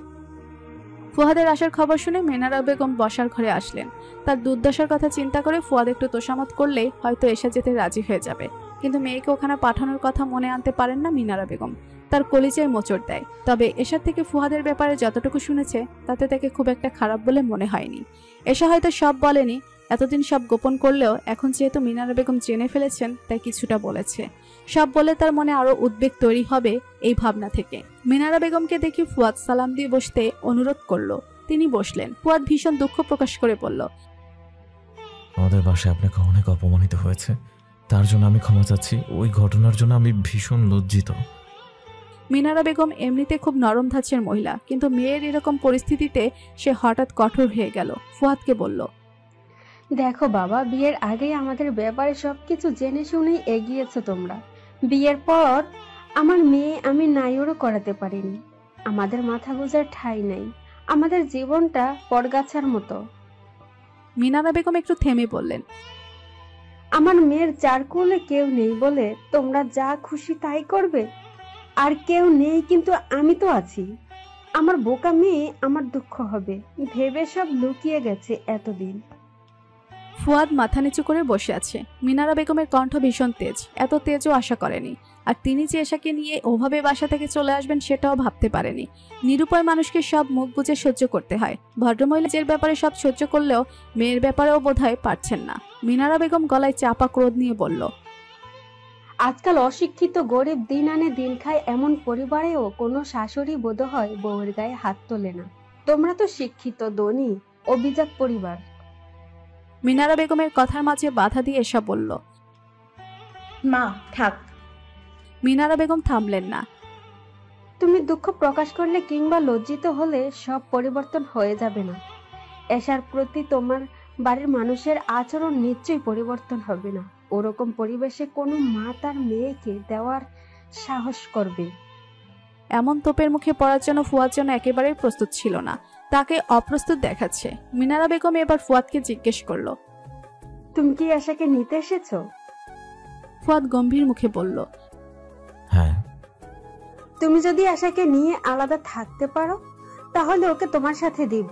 B: ফুয়াদের আসার খবর শুনে মিনারা বেগম বসার ঘরে আসলেন। তার দুর্দশার কথা চিন্তা করে ফুয়াদ একটু তোষামত করলেই হয়তো এশা যেতে রাজি হয়ে যাবে। কিন্তু মেয়েকে ওখানে পাঠানোর কথা মনে আনতে পারেন না মিনারা বেগম। তার কলিজায় মোচড় দেয়। তবে এশার থেকে ফুয়াদের ব্যাপারে যতটুকু শুনেছে তাতে তাকে খুব একটা খারাপ বলে মনে হয়নি। এশা হয়তো সব বলেনি, এতদিন সব গোপন করলেও এখন যেহেতু মিনারা বেগম জেনে ফেলেছেন তাই কিছুটা বলেছে। সব বলে তার মনে আরো উদ্বেগ তৈরি হবে এই ভাবনা থেকে। মিনারা বেগমকে দেখে ফুয়াদ সালাম দিয়ে বসতে অনুরোধ করলো। তিনি বসলেন। ফুয়াদ ভীষণ দুঃখ প্রকাশ করে বলল,
A: আমাদের বাসায় আপনাকে অনেক অপমানিত হয়েছে, তার জন্য আমি ক্ষমা চাচ্ছি। ওই ঘটনার জন্য আমি ভীষণ লজ্জিত।
B: মিনারা বেগম এমনিতে খুব নরম ধাঁচের মহিলা, কিন্তু মেয়ের এরকম পরিস্থিতিতে সে হঠাৎ কঠোর হয়ে গেল। ফুয়াদকে বলল,
E: দেখো বাবা, বিয়ের আগেই আমাদের ব্যাপারে সবকিছু জেনে শুনেই এগিয়েছো তোমরা। বিয়ের পর আমার মেয়ে আমি নাইওরও করাতে পারিনি। আমাদের মাথা গোজার ঠাঁই নেই, আমাদের জীবনটা পরগাছার মতো।
B: মিনারা বেগম একটু থেমে বললেন,
E: আমার মেয়ের চার কোলে কেউ নেই বলে তোমরা যা খুশি তাই করবে? আর কেউ নেই কিন্তু আমি তো আছি। আমার বোকা মেয়ে আমার দুঃখ হবে ভেবে সব লুকিয়ে গেছে এতদিন।
B: ফুয়াদ মাথা নিচু করে বসে আছে। মিনারা বেগমের কণ্ঠ ভীষণ তেজ, এত তেজও আশা করেনি। আর তিনি যে এশাকে নিয়ে ওভাবে বাসা থেকে চলে আসবেন সেটাও ভাবতে পারেনি। নিরুপায় মানুষকে সব মুখ বুজে সহ্য করতে হয়। ভদ্রমহিলার ব্যাপারে সব সহ্য করলেও মেয়ের ব্যাপারেও বোধহয় পারছেন না। মিনারা বেগম গলায় চাপা ক্রোধ নিয়ে বলল,
E: আজকাল অশিক্ষিত গরিব দিন আনে দিন খায় এমন পরিবারেও কোনো শাশুড়ি বোধহয় বউয়ের গায়ে হাত তোলে না। তোমরা তো শিক্ষিত ধনী অভিজাত পরিবার।
B: মিনারা বেগমের কথার মাঝে বাধা দিয়ে এসা বলল,
C: মা থাক।
B: মিনারা বেগম থামলেন না।
E: তুমি দুঃখ প্রকাশ করলে কিংবা লজ্জিত হলে সব পরিবর্তন হয়ে যাবে না। এশার প্রতি তোমার বাড়ির মানুষের আচরণ নিশ্চয়ই পরিবর্তন হবে না। ওরকম পরিবেশে কোনো মা তার মেয়েকে দেওয়ার সাহস করবে?
B: এমন তোপের মুখে পড়ার জন্য ফুয়াদ যেন একেবারেই প্রস্তুত ছিল না। তাকে অপ্রস্তুত দেখাচ্ছে। মিনারা বেগম এবার ফুয়াদকে জিজ্ঞেস করলো,
E: তুমি কি আশাকে নিতে এসেছো?
B: ফুয়াদ গম্ভীর মুখে বলল,
A: হ্যাঁ।
E: তুমি যদি আশাকে নিয়ে আলাদা থাকতে পারো তাহলে ওকে তোমার সাথে দিব।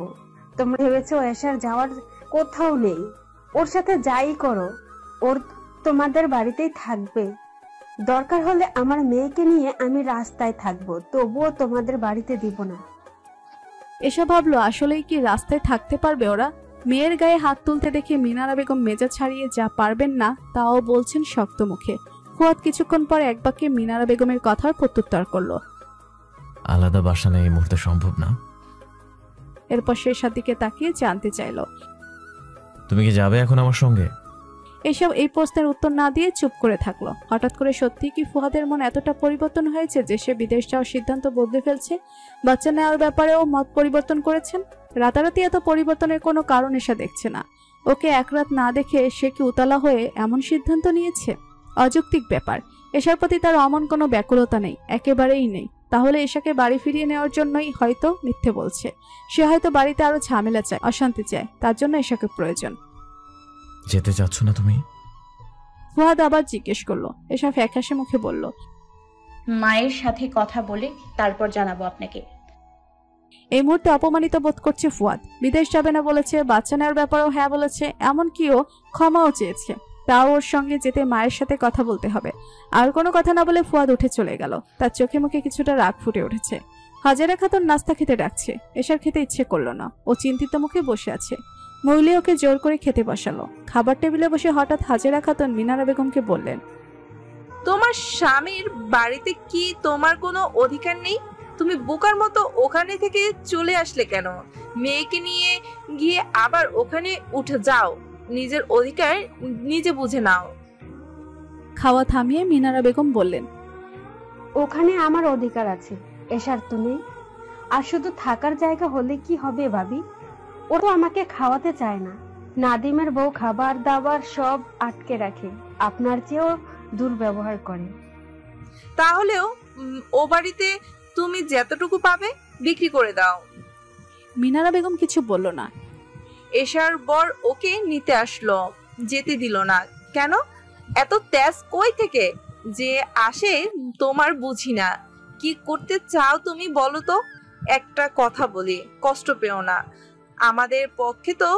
E: তোমরা ভেবেছো আশার যাওয়ার কোথাও নেই? ওর সাথে যাই করো ওর তোমাদের বাড়িতেই থাকবে। দরকার হলে আমার মেয়েকে নিয়ে আমি রাস্তায় থাকবো, তবুও তোমাদের বাড়িতে দিব না।
B: এসা ভাবলো আসলেই কি রাস্তায় থাকতে পারবে ওরা? মেয়ের গায়ে হাত তুলতে দেখে মিনারা বেগম মেজাজ ছাড়িয়ে যা পারবেন না তাও বলছেন শক্ত মুখে। ফুয়াদ কিছুক্ষণ পর এক বাক্যে মিনারা বেগমের কথার প্রত্যুত্তর করলো,
A: আলাদা বাসা নেই এই মুহূর্তে সম্ভব না।
B: এরপর শেষার দিকে তাকিয়ে জানতে চাইলো,
A: তুমি কি যাবে এখন আমার সঙ্গে?
B: এসব এই প্রশ্নের উত্তর না দিয়ে চুপ করে থাকলো। হঠাৎ করে সত্যি কি ফুয়াদের মন এতটা পরিবর্তন হয়েছে যে সে বিদেশ যাওয়ার সিদ্ধান্ত বদলে ফেলছে? বাচ্চা নেওয়ার ব্যাপারেও মত পরিবর্তন করেছেন? রাতারাতি এত পরিবর্তনের কোনো কারণ এসে দেখছে না। ওকে এক রাত না দেখে সে কি উতলা হয়ে এমন সিদ্ধান্ত নিয়েছে? অযৌক্তিক ব্যাপার। এশার প্রতি তার অমন কোনো ব্যাকুলতা নেই, একেবারেই নেই। তাহলে এশাকে বাড়ি ফিরিয়ে নেওয়ার জন্যই হয়তো মিথ্যে বলছে। সে হয়তো বাড়িতে আরো ঝামেলা চায়, অশান্তি চায়, তার জন্য এশাকে প্রয়োজন।
A: যেতে চাচ্ছ না তুমি?
B: ফুয়াদ আবার জিজ্ঞেস করলো। এসা ফ্যাকাশে মুখে বলল,
C: মায়ের সাথে কথা বলে তারপর জানাবো আপনাকে।
B: এই মুহূর্তে অপমানিত বোধ করছে ফুয়াদ। বিদেশ যাবে না বলেছে, বাচ্চা নেওয়ার ব্যাপারেও হ্যাঁ বলেছে, এমনকি ও ক্ষমাও চেয়েছে। তাও ওর সঙ্গে যেতে মায়ের সাথে কথা বলতে হবে। আর কোনো কথা না বলে ফুয়াদ উঠে চলে গেল। তার চোখে মুখে কিছুটা রাগ ফুটে উঠেছে। হাজেরা খাতুন নাস্তা খেতে ডাকছে। এশার খেতে ইচ্ছে করলো না। ও চিন্তিত মুখে বসে আছে। মৌলি ওকে জোর করে খেতে বসালো। খাবার টেবিলে বসে হঠাৎ হাজেরা খাতুন মিনারা বেগমকে বললেন,
I: তোমার স্বামীর বাড়িতে কি তোমার কোনো অধিকার নেই? তুমি বোকার মতো ওখানে থেকে চলে আসলে কেন? মেয়েকে নিয়ে গিয়ে আবার ওখানে উঠে যাও, নিজের অধিকার নিজে বুঝে নাও।
B: খাওয়া থামিয়ে মিনারা বেগম বললেন,
E: ওখানে আমার অধিকার আছে, এশার তো নেই। আর শুধু থাকার জায়গা হলে কি হবে ভাবি? ও তো আমাকে খাওয়াতে চায় না। নাদিমের বউ খাবার দাবার সব আটকে রাখে, আপনার চেয়েও দুর্ব্যবহার করে।
I: তাহলেও ও বাড়িতে তুমি যতটুকু পাবে বিক্রি করে দাও।
B: মিনারা বেগম কিছু বলল না।
I: এশার বর ওকে নিতে আসলো, যেতে দিল না কেন? এত তেজ কই থেকে যে আসে তোমার বুঝি না। কি করতে চাও তুমি বলো তো? একটা কথা বলি, কষ্ট পেও না। আমাদের পক্ষে তো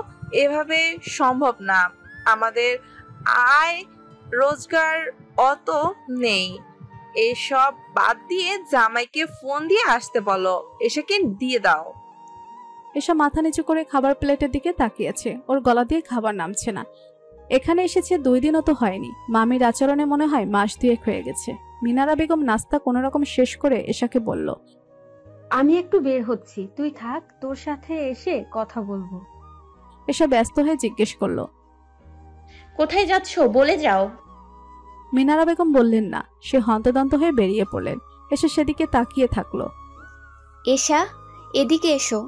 I: এভাবে সম্ভব না। আমাদের আয় রোজগার অত নেই। এসব বাদ দিয়ে জামাইকে ফোন দিয়ে আসতে বলো, এসেকে দিয়ে দাও।
B: এসা মাথা নিচু করে খাবার প্লেটের দিকে তাকিয়েছে। ওর গলা দিয়ে খাবার নামছে না। এখানে এসেছে 2 দিনও তো হয়নি। মামির আচরণে মনে হয় মাস 2 হয়ে গেছে। মিনারা বেগম নাস্তা কোনো রকম শেষ করে এশাকে বলল,
E: আমি একটু বের হচ্ছি, তুই থাক, তোর সাথে এসে কথা বলবো।
B: এসা ব্যস্ত হয়ে জিজ্ঞেস করলো,
C: কোথায় যাচ্ছ বলে যাও।
B: মিনারা বেগম বললেন না। সে হন্তদন্ত হয়ে বেরিয়ে পড়লেন। এসে সেদিকে তাকিয়ে থাকলো।
J: এশা, এদিকে এসো।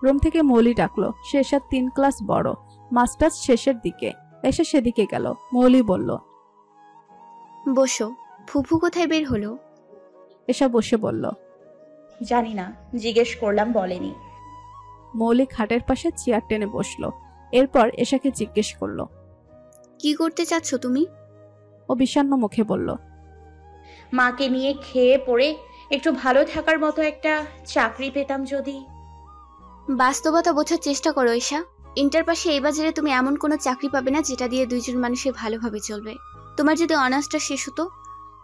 B: রুম থেকে মৌলি ডাকলো। সে এশার 3 ক্লাস বড়, মাস্টার্স শেষের দিকে। এসে সেদিকে গেল। মৌলি বলল,
J: বসো। ফুফু কোথায় বের হলো?
B: এসা বসে বলল,
C: জানি না, জিজ্ঞেস করলাম বলেনি।
B: মৌলি খাটের পাশে চেয়ার টেনে বসলো। এরপর এশাকে জিজ্ঞেস করলো।
J: কি করতে চাচ্ছ তুমি?
B: ও বিষণ্ণ মুখে বলল,
C: মাকে নিয়ে খেয়ে পড়ে একটু ভালো থাকার মতো একটা চাকরি পেতাম যদি।
J: বাস্তবতা বোঝার চেষ্টা করো ঈশা। ইন্টার পাশে এই বাজারে তুমি এমন কোনো চাকরি পাবে না যেটা দিয়ে দুইজন মানুষের ভালোভাবে চলবে। তোমার যদি অনার্সটা শেষ হতো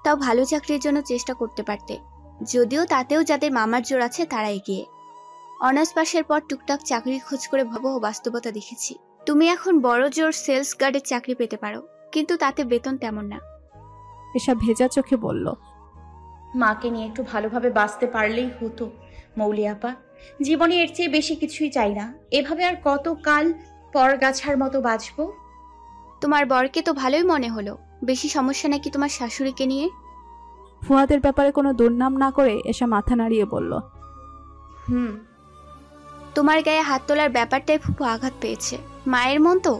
J: তাও ভালো চাকরির জন্য চেষ্টা করতে পারতে, যদিও তাতেও যাদের মামার জোর আছে তারা এগিয়ে। অনার্স পাশের পর টুকটাক চাকরির খোঁজ করে ভাবো বাস্তবতা দেখেছি। তুমি এখন বড় জোর সেলস গার্ডের চাকরি পেতে পারো, কিন্তু তাতে বেতন তেমন না।
B: এশা ভেজা চোখে বলল,
C: মাকে নিয়ে একটু ভালোভাবে বাঁচতে পারলেই হতো মৌলি আপা। জীবনে এর চেয়ে বেশি কিছুই চাই না। এভাবে আর কতকাল পরগাছার মতো বাঁচবো?
J: তোমার বরকে তো ভালোই মনে হলো, বেশি সমস্যা নাকি তোমার শাশুড়িকে নিয়ে?
B: ফুয়াদের ব্যাপারে কোনো দুর্নাম না করে এশা মাথা নাড়িয়ে বলল,
J: তোমার গায়ে হাত তোলার ব্যাপারটাই ফুপু আঘাত পেয়েছে। মায়ের মন তো,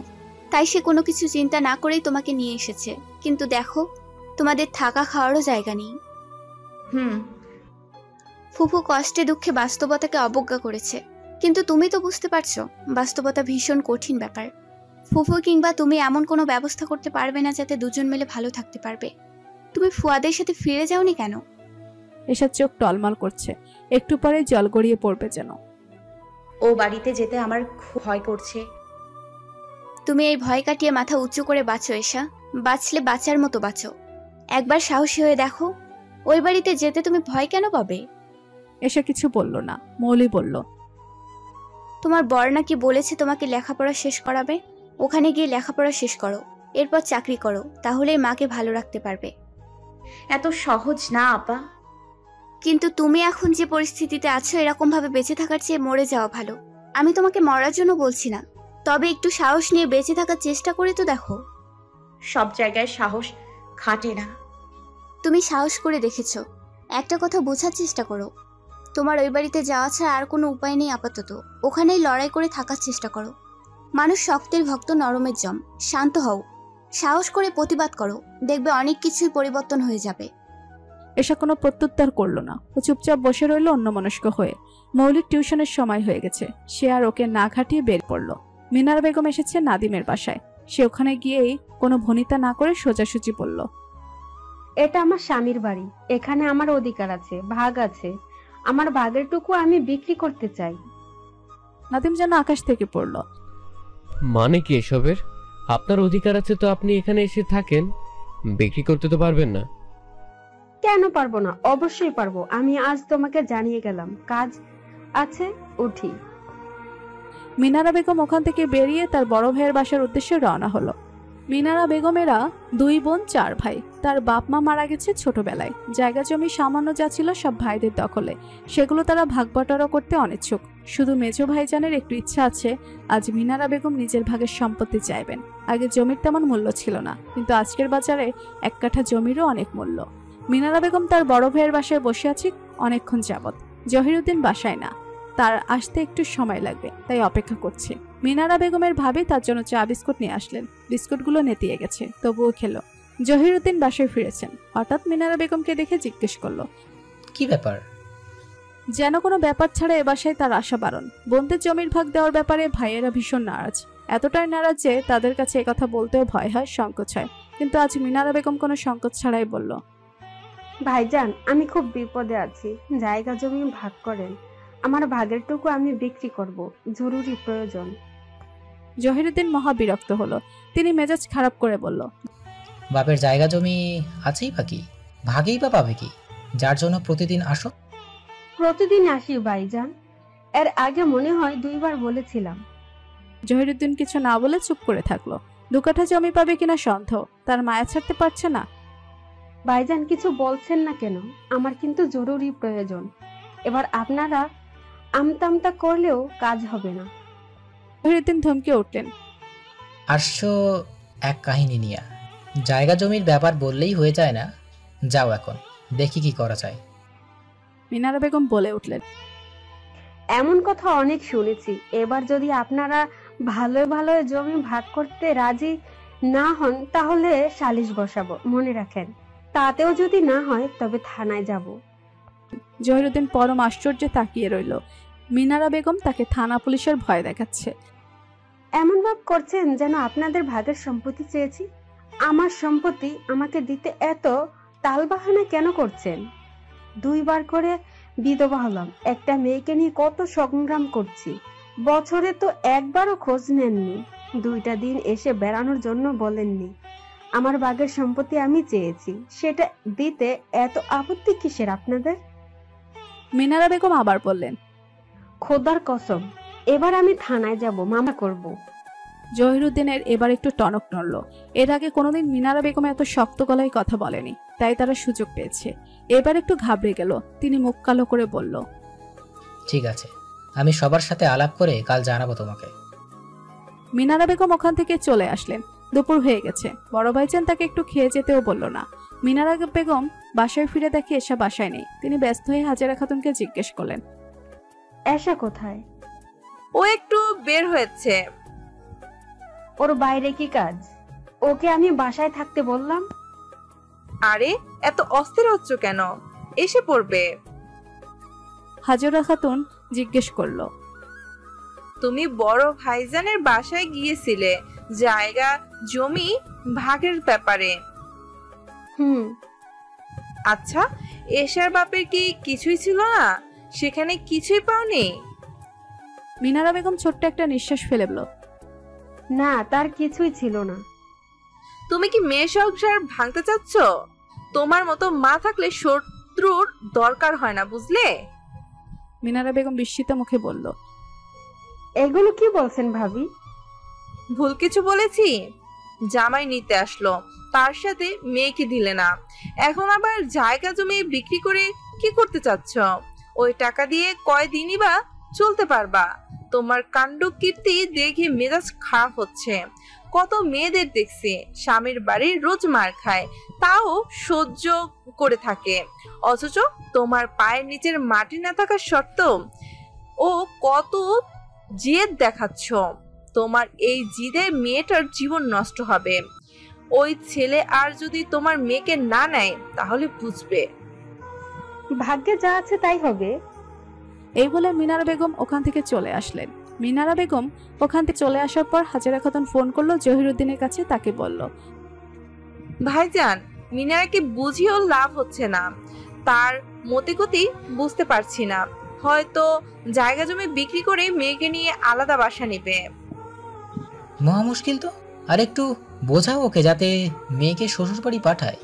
J: তাই সে কোনো কিছু চিন্তা না করেই তোমাকে নিয়ে এসেছে। কিন্তু দেখো, তোমাদের থাকা খাওয়ারও জায়গা নেই। ফুপু কষ্টে দুঃখে বাস্তবতাকে অবজ্ঞা করেছে, কিন্তু তুমি তো বুঝতে পারছো বাস্তবতা ভীষণ কঠিন ব্যাপার। ফুফু কিংবা তুমি এমন কোনো ব্যবস্থা করতে পারবে না যাতে দুজন মিলে ভালো থাকতে পারবে। তুমি ফুয়াদের সাথে ফিরে যাওনি কেন?
B: এশার চোখ টলমল করছে, একটু পরে জল গড়িয়ে পড়বে যেন।
C: ও বাড়িতে যেতে আমার খুব ভয় করছে।
J: তুমি এই ভয় কাটিয়ে মাথা উঁচু করে বাঁচো এশা। বাঁচলে বাঁচার মতো বাঁচো। একবার সাহসী হয়ে দেখো, ওই বাড়িতে যেতে তুমি ভয় কেন পাবে?
B: এশা কিছু বলল না। মৌলি বলল,
J: তোমার বর নাকি বলেছে তোমাকে লেখাপড়া শেষ করাবে। ওখানে গিয়ে লেখাপড়া শেষ করো, এরপর চাকরি করো, তাহলেই মাকে ভালো রাখতে পারবে।
C: এত সহজ না আপা।
J: কিন্তু তুমি এখন যে পরিস্থিতিতে আছো, এরকম ভাবে বেঁচে থাকার চেয়ে মরে যাওয়া ভালো। আমি তোমাকে মরার জন্য বলছি না, তবে একটু সাহস নিয়ে বেঁচে থাকার চেষ্টা করে তো দেখো।
C: সব জায়গায় সাহস খাটে না।
J: তুমি সাহস করে দেখেছো। একটা কথা বোঝার চেষ্টা করো, তোমার ওই বাড়িতে যাওয়া ছাড়া আর কোনো উপায় নেই আপাতত। ওখানেই লড়াই করে থাকার চেষ্টা করো। মানুষ শক্তের ভক্ত, নরমের জম। শান্ত হও, সাহস করে প্রতিবাদ করো, দেখবে অনেক কিছুই পরিবর্তন হয়ে যাবে।
B: এশা কোনো প্রত্যুত্তর করলো না। ও চুপচাপ বসে রইল অন্যমনস্ক হয়ে। মৌলিক টিউশনের সময় হয়ে গেছে, সে আর ওকে না ঘাটিয়ে বের পড়লো। মিনারা বেগম এসেছে নাদিমের বাসায়। সে ওখানে গিয়েই কোনো ভনিতা না করে সোজাসুজি বলল,
E: এটা আমার স্বামীর বাড়ি, এখানে আমার অধিকার আছে, ভাগ আছে। আমার ভাগেরটুকু আমি বিক্রি করতে চাই।
B: নাদিম যেন আকাশ থেকে পড়ল।
K: মানে কি এসবের? আপনার অধিকার আছে তো আপনি এখানে এসে থাকেন, বিক্রি করতে তো পারবেন না।
E: কেন পারবো না? অবশ্যই পারবো। আমি আজ তোমাকে জানিয়ে গেলাম, কাজ আছে, উঠি।
B: মিনারা বেগম ওখান থেকে বেরিয়ে তার বড় ভাইয়ের বাসার উদ্দেশ্যে রওনা হলো। মিনারা বেগমেরা 2 বোন 4 ভাই। তার বাপ মা মারা গেছে ছোটবেলায়। জায়গা জমি সামান্য যা ছিল সব ভাইদের দখলে। সেগুলো তারা ভাগ বাটোয়ারা করতে অনিচ্ছুক। শুধু মেজো ভাইজানের একটু ইচ্ছা আছে, আজ মিনারা বেগম নিজের ভাগের সম্পত্তি চাইবেন। আগে জমির তেমন মূল্য ছিল না, কিন্তু আজকের বাজারে 1 কাঠা জমিরও অনেক মূল্য। মিনারা বেগম তার বড় ভাইয়ের বাসায় বসে আছে অনেকক্ষণ যাবৎ। জহিরুদ্দিন বাসায় না, তার আসতে একটু সময় লাগবে, তাই অপেক্ষা করছে। মিনারা বেগমের ভাবি তার জন্য চা বিস্কুট নিয়ে আসলেন। বিস্কুটগুলো নেতিয়ে গেছে, তবুও খেলো। জহিরুদ্দিন বাসায় ফিরেছেন। হঠাৎ মিনারা বেগমকে দেখে জিজ্ঞেস করলো,
L: কি ব্যাপার?
B: যেন কোনো ব্যাপার ছাড়া এ বাসায় তার আসা বারণ। বোনদের জমির ভাগ দেওয়ার ব্যাপারে ভাইয়েরা ভীষণ নারাজ। এতটাই নারাজ যে তাদের কাছে একথা বলতেও ভয় হয়, সংকোচ হয়। কিন্তু আজ মিনারা বেগম কোনো সংকোচ ছাড়াই বলল,
E: ভাইজান, আমি খুব বিপদে আছি, জায়গা জমি ভাগ করেন। আমার ভাগেরটুকু আমি বিক্রি করব, জরুরি প্রয়োজন।
B: জহিরুদ্দিন মহা বিরক্ত হলো। তিনি মেজাজ খারাপ করে বলল,
L: বাপের জায়গা জমি আছেই বা কি, ভাগেই বা পাবে কি? যার জন্য প্রতিদিন আসো।
E: প্রতিদিন আসি ভাইজান, এর আগে মনে হয় 2 বার বলেছিলাম।
B: জহিরুদ্দিন কিছু না বলে চুপ করে থাকলো। 2 কাঠা জমি পাবে কিনা সন্দেহ, তার মায়া ছাড়তে পারছে না।
E: ভাইজান কিছু বলছেন না কেন? আমার কিন্তু জরুরি প্রয়োজন। এবার আপনারা আমতামতা করলেও কাজ হবে না।
B: জহিরুদ্দিন ধমকে উঠলেন,
L: আসছো এক কাহিনী নিয়ে, জায়গা জমির ব্যাপার বললেই হয়ে যায় না। যাও এখন, দেখি কি করা যায়।
B: মিনারা বেগম বলে উঠলেন,
E: এমন কথা অনেক শুনেছি। এবার যদি আপনারা ভালো ভালো জমি ভাগ করতে রাজি না হন তাহলে সালিশ বসাবো, মনে রাখেন। তাতেও যদি না হয় তবে থানায় যাব।
B: জহিরুদ্দিন পরম আশ্চর্যে তাকিয়ে রইল। মিনারা বেগম তাকে থানা পুলিশের ভয় দেখাচ্ছে।
E: এমন ভাব করছেন যেন আপনাদের ভাগের সম্পত্তি চেয়েছি। আমার সম্পত্তি আমাকে দিতে এত তালবাহানা কেন করছেন? 2 বার করে বিধবা হলাম, একটা মেয়েকে নিয়ে কত সংগ্রাম করছি, বছরে তো একবারও খোঁজ নেননি, 2টা দিন এসে বেড়ানোর জন্য বলেননি। আমার ভাগের সম্পত্তি আমি চেয়েছি, সেটা দিতে এত আপত্তি কিসের আপনাদের?
B: মিনারা বেগম আবার বললেন,
E: খোদার কসম, এবার আমি থানায় যাব, মামলা করব।
B: জহিরুদ্দিনের এবার একটু টনক নড়ল। এর আগে কোনোদিন মিনারা বেগম এত শক্ত গলায় কথা বলেনি, তাই তারা সুযোগ পেয়েছে। এবার একটু ঘাবড়ে গেল। তিনি মুখ কালো করে বলল,
L: ঠিক আছে, আমি সবার সাথে আলাপ করে কাল জানাবো তোমাকে।
B: মিনারা বেগম ওখান থেকে চলে আসলেন। দুপুর হয়ে গেছে। বড় ভাইজান তাকে একটু খেয়ে যেতেও বলল না। মিনারা বেগম বাসায় ফিরে দেখে এশা বাসায় নেই। তিনি ব্যস্ত হয়ে হাজেরা খাতুনকে জিজ্ঞেস করলেন,
E: এশা কোথায়?
I: ও একটু বের হয়েছে।
E: ওর বাইরে কি কাজ? ওকে আমি বাসায় থাকতে বললাম।
I: আরে এত অস্থির হচ্ছ কেন? এসে পড়বে।
B: হাজেরা খাতুন জিজ্ঞেস করলো,
I: তুমি বড় ভাইজানের বাসায় গিয়েছিলে জায়গা জমি ভাগের ব্যাপারে? আচ্ছা, এশার বাপের কি কিছুই ছিল না? সেখানে কিছুই পাওনি?
B: মিনারা বেগম ছোট্ট একটা নিঃশ্বাস ফেলে বলল,
E: না, তার কিছুই ছিল না।
I: তুমি কি মেয়ে সংসার ভাঙতে চাচ্ছ? তোমার মতো মা থাকলে শত্রুর দরকার হয় না, বুঝলে?
B: মিনারা বেগম বিস্মিত মুখে বলল,
E: এগুলো কি বলছেন ভাবি?
I: ভুল কিছু বলেছি? জামাই নিতে আসলো, তার সাথে মেয়েকে দিলে না, এখন আবার জায়গা জমি বিক্রি করে কি করতে চাচ্ছ? ওই টাকা দিয়ে কয়দিনই বা চলতে পারবা? তোমার কাণ্ড কীর্তি দেখে মেজাজ খারাপ হচ্ছে। কত মেয়েদের দেখছি স্বামীর বাড়ি রোজ মার খায়, তাও সহ্য করে থাকে, অথচ তোমার পায়ের নিচের মাটি না থাকা সত্ত্বেও ও কত জেদ দেখাচ্ছ। তোমার এই জিদে মেয়েটার জীবন নষ্ট হবে। ওই ছেলে আর যদি তোমার মেয়েকে না নেয় তাহলে বুঝবে।
E: ভাগ্যে যা আছে তাই হবে।
B: এই বলে মিনারা বেগম ওখান থেকে চলে আসলেন। মিনারা বেগম ওখান থেকে চলে আসার পর হাজেরা খাতুন ফোন করলো জহিরুদ্দিনের কাছে। তাকে বলল,
I: ভাইজান, মিনারাকে বুঝিয়েও লাভ হচ্ছে না, তার মতিগতি বুঝতে পারছি না। হয়তো জায়গা জমি বিক্রি করে মেয়েকে নিয়ে আলাদা বাসা নেবে।
L: মহা মুশকিল তো। আর একটু বোঝাও ওকে যাতে মেয়েকে শ্বশুর বাড়ি পাঠায়,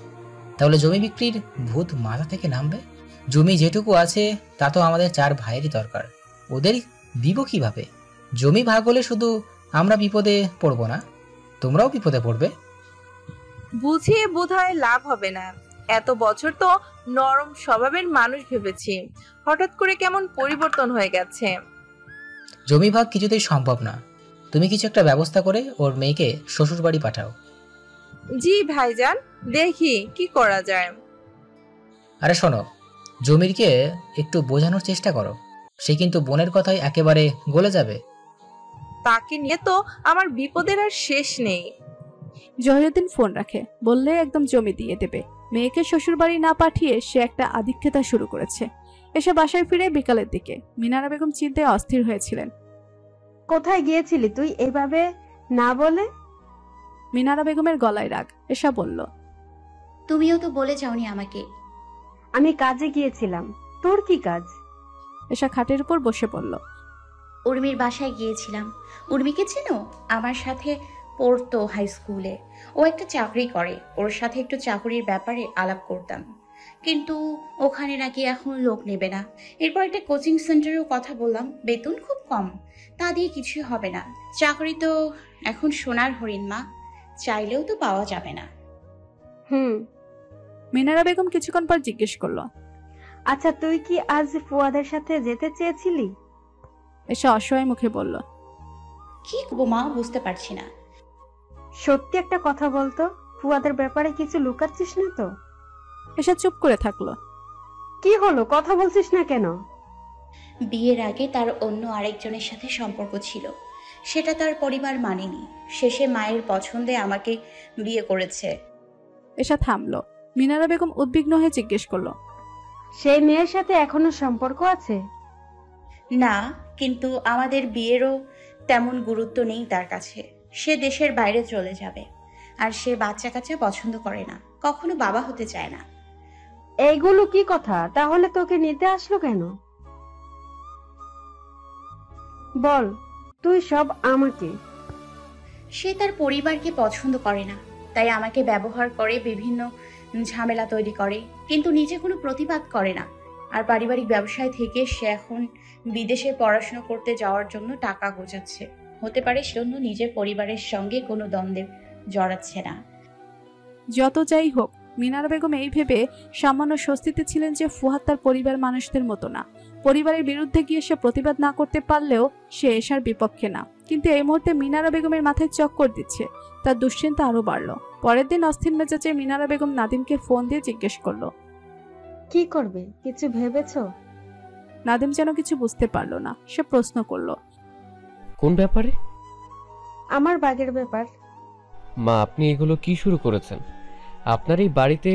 L: তাহলে জমি বিক্রির ভূত মাথা থেকে নামবে। জমি যেটুকু আছে তা তো আমাদের 4 ভাইয়েরই দরকার, ওদের দিব কিভাবে? জমি ভাগ হলে শুধু আমরা বিপদে পড়বো না, তোমরাও বিপদে পড়বে।
I: বুঝিয়ে বোধহয় লাভ হবে না। এত বছর তো নরম স্বভাবের মানুষ ভেবেছি, হঠাৎ করে কেমন পরিবর্তন হয়ে গেছে।
L: জমি ভাগ কিছুতেই সম্ভব না। তুমি কিছু একটা ব্যবস্থা করে ওর মেয়েকে শ্বশুর বাড়ি পাঠাও।
I: জি ভাইজান, দেখি কি করা যায়।
L: আরে শোনো, জমিরকে একটু বোঝানোর চেষ্টা করো, সে কিন্তু বোনের কথাই একেবারে গলে যাবে।
I: তাকে নিয়ে তো আমার বিপদের আর শেষ নেই।
B: জহিরুদ্দিন ফোন রাখে, বললে একদম জমি দিয়ে দেবে। মেয়েকে শ্বশুর বাড়ি না পাঠিয়ে সে একটা আধিক্যতা শুরু করেছে। এসে বাসায় ফিরে বিকালের দিকে। মিনারা বেগম চিন্তায় অস্থির হয়েছিলেন।
E: কোথায় গিয়েছিলি তুই এভাবে না বলে?
B: মিনারা বেগমের গলায় রাগ। এসা বলল,
J: তুমিও তো বলে যাওনি আমাকে।
E: আমি কাজে গিয়েছিলাম, তোর কি কাজ?
B: এসা খাটের উপর বসে পড়ল।
C: উর্মির বাসায় গিয়েছিলাম। উর্মিকে চেনো? আমার সাথে পড়তো হাই স্কুলে। ও একটা চাকরি করে, ওর সাথে একটু চাকরির ব্যাপারে আলাপ করতাম, কিন্তু ওখানে নাকি এখন লোক নেবে না। এরপর একটা কোচিং সেন্টারেও কথা বললাম, বেতন খুব কম, তা দিয়ে কিছুই হবে না। চাকরি তো এখন সোনার হরিণ মা, চাইলেও তো পাওয়া যাবে না।
B: মিনারা বেগম কিছুক্ষণ পর জিজ্ঞেস করলো,
E: আচ্ছা তুই কি আজ ফুয়াদের সাথে যেতে চেয়েছিলি?
B: এসা অসহায় মুখে বলল,
C: কি করবো মা, বুঝতে পারছি না।
E: সত্যি একটা কথা বলতো, ফুয়াদের ব্যাপারে কিছু লুকাচ্ছিস না তো?
B: এসা চুপ করে থাকলো।
E: কি হলো, কথা বলছিস না কেন?
C: বিয়ের আগে তার অন্য আরেকজনের সাথে সম্পর্ক ছিল, সেটা তার পরিবার মানেনি। শেষে মায়ের পছন্দে আমাকে বিয়ে করেছে।
B: এসা থামলো। মিনারা বেগম উদ্বিগ্ন হয়ে জিজ্ঞেস করলো,
E: সেই মেয়ের সাথে এখনো সম্পর্ক আছে?
C: না, কিন্তু আমাদের বিয়েরও তেমন গুরুত্ব নেই তার কাছে। সে দেশের বাইরে চলে যাবে, আর সে বাচ্চা কাচ্চা পছন্দ করে না, কখনো বাবা হতে চায় না।
E: এইগুলো কি কথা? তাহলে তোকে নিতে আসলো কেন? বল, তুই সব আমাকে।
C: সে তার পরিবারকে পছন্দ করে না, তাই আমাকে ব্যবহার করে, বিভিন্ন ঝামেলা তৈরি করে, কিন্তু নিজে কোনো প্রতিবাদ করে না। আর পারিবারিক ব্যবসায় থেকে সে এখন বিদেশে পড়াশোনা করতে যাওয়ার জন্য টাকা গোছাচ্ছে। হতে পারে সেজন্য নিজের পরিবারের সঙ্গে কোনো দ্বন্দ্বে জড়াচ্ছে না।
B: যত যাই হোক, মিনারা বেগম এই ভেবে সামান্য স্বস্তিতে ছিলেন যে ফুহাদ তার পরিবার মানুষদের মতো না। পরিবারের বিরুদ্ধে গিয়ে সে প্রতিবাদ না করতে পারলেও সে এশার বিপক্ষে না। কিন্তু এই মুহূর্তে মিনারা বেগমের মাথায় চক্কর দিচ্ছে, তার দুশ্চিন্তা আরো বাড়লো। পরের দিন অস্থির মেজাজে মিনারা বেগম নাদিমকে ফোন দিয়ে জিজ্ঞেস করলো,
E: কি করবে? কিছু ভেবেছো?
B: নাদিম যেন কিছু বুঝতে পারলো না, সে প্রশ্ন করলো,
K: কোন ব্যাপারে?
E: আমার বাগের ব্যাপার।
K: মা, আপনি এগুলো কি শুরু করেছেন? আপনার এই বাড়িতে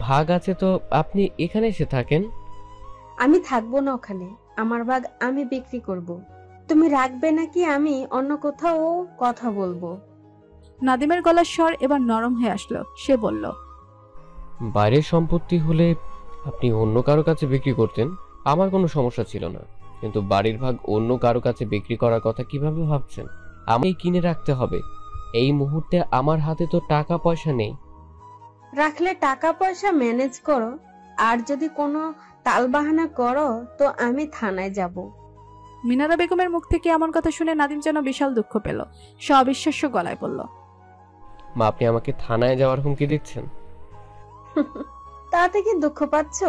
K: ভাগ আছে, তো আপনি এখানে এসে থাকেন।
E: আমি থাকবো না ওখানে, আমার বাগ আমি বিক্রি করব। তুমি রাখবে নাকি আমি অন্য কোথাও কথা বলবো?
B: নাদিমের গলার স্বর এবার নরম হয়ে আসলো। সে বলল,
K: বাইরের সম্পত্তি হলে আপনি অন্য কারো কাছে বিক্রি করতেন, আমার কোনো সমস্যা ছিল না, কিন্তু বাড়ির ভাগ অন্য কারো কাছে বিক্রি করার কথা কিভাবে ভাবছেন? আমি কিনে রাখতে হবে। এই মুহূর্তে আমার হাতে তো টাকা পয়সা নেই।
E: রাখলে টাকা পয়সা ম্যানেজ করো, আর যদি কোনো তালবাহানা করো তো আমি থানায় যাব।
B: মিনারা বেগমের মুখ থেকে এমন কথা শুনে নাদিম যেন বিশাল দুঃখ পেল। সে অবিশ্বাস্য গলায় বলল,
K: মা, আপনি আমাকে থানায় যাওয়ার হুমকি দিচ্ছেন?
E: তাতে কি দুঃখ পাচ্ছ?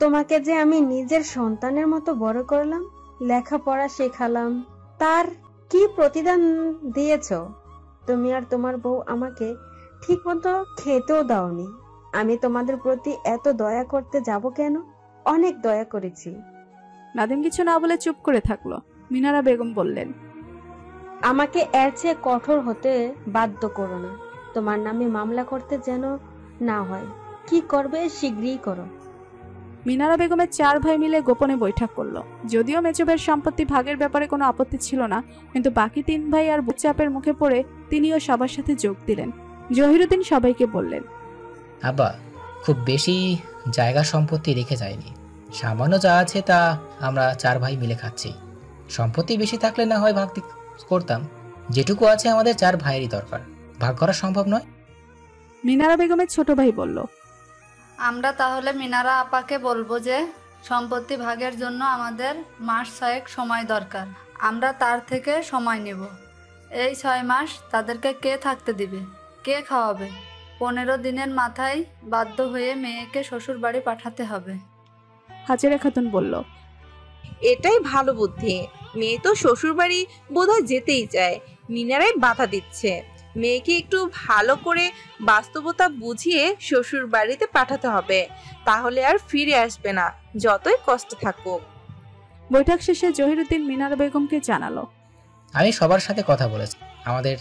E: তোমাকে যে আমি নিজের সন্তানের মতো বড় করলাম, লেখাপড়া শেখালাম, তার কি প্রতিদান দিয়েছো? তুমি আর তোমার বউ আমাকে ঠিক মতো খেতেও দাওনি। আমি তোমাদের প্রতি এত দয়া করতে যাব কেন? অনেক দয়া করেছি।
B: নাদিম কিছু না বলে চুপ করে থাকলো। মিনারা বেগম বললেন,
E: আমাকে এর চেয়ে কঠোর হতে বাধ্য করো না। তোমার নামে মামলা করতে যেন না হয়। কি করবে শীঘ্রই করো।
B: মিনারা বেগমের 4 ভাই মিলে গোপনে বৈঠক করলো। যদিও মেজো ভাইয়ের সম্পত্তি ভাগের ব্যাপারে কোনো আপত্তি ছিল না, কিন্তু বাকি 3 ভাই আর চাপের মুখে পড়ে তিনিও সবার সাথে যোগ দিলেন। জহিরুদ্দিন সবাইকে বললেন,
L: আব্বা খুব বেশি জায়গা সম্পত্তি রেখে যায়নি, সামান্য যা আছে তা আমরা 4 ভাই মিলে খাচ্ছি। সম্পত্তি বেশি থাকলে না হয় ভাগ করতাম, যেটুকু আছে আমাদের 4 ভাইয়েরই দরকার, ভাগ করা সম্ভব নয়।
B: মিনারা বেগমের ছোট ভাই বলল,
M: আমরা তাহলে মিনারা আপাকে বলবো যে সম্পত্তি ভাগের জন্য আমাদের মাস 6 সময় দরকার। আমরা তার থেকে সময় নেব। এই 6 মাস তাদেরকে কে থাকতে দিবে, কে খাওয়াবে? 15 দিনের মাথায় বাধ্য হয়ে মেয়েকে শ্বশুর বাড়ি পাঠাতে হবে।
B: হাজেরা খাতুন বলল,
I: এটাই ভালো বুদ্ধি। মেয়ে তো শ্বশুর বাড়ি বোধহয় যেতেই চায়, মিনারাই বাধা দিচ্ছে। মেয়েকে একটু ভালো করে বাস্তবতা বুঝিয়ে শ্বশুর বাড়িতে পাঠাতে হবে, তাহলে আর ফিরে আসবে না, যতই কষ্ট থাকুক।
B: বৈঠক শেষে জহিরুদ্দিন মিনারা বেগমকে জানালো,
L: আমি সবার সাথে কথা বলেছি, আমাদের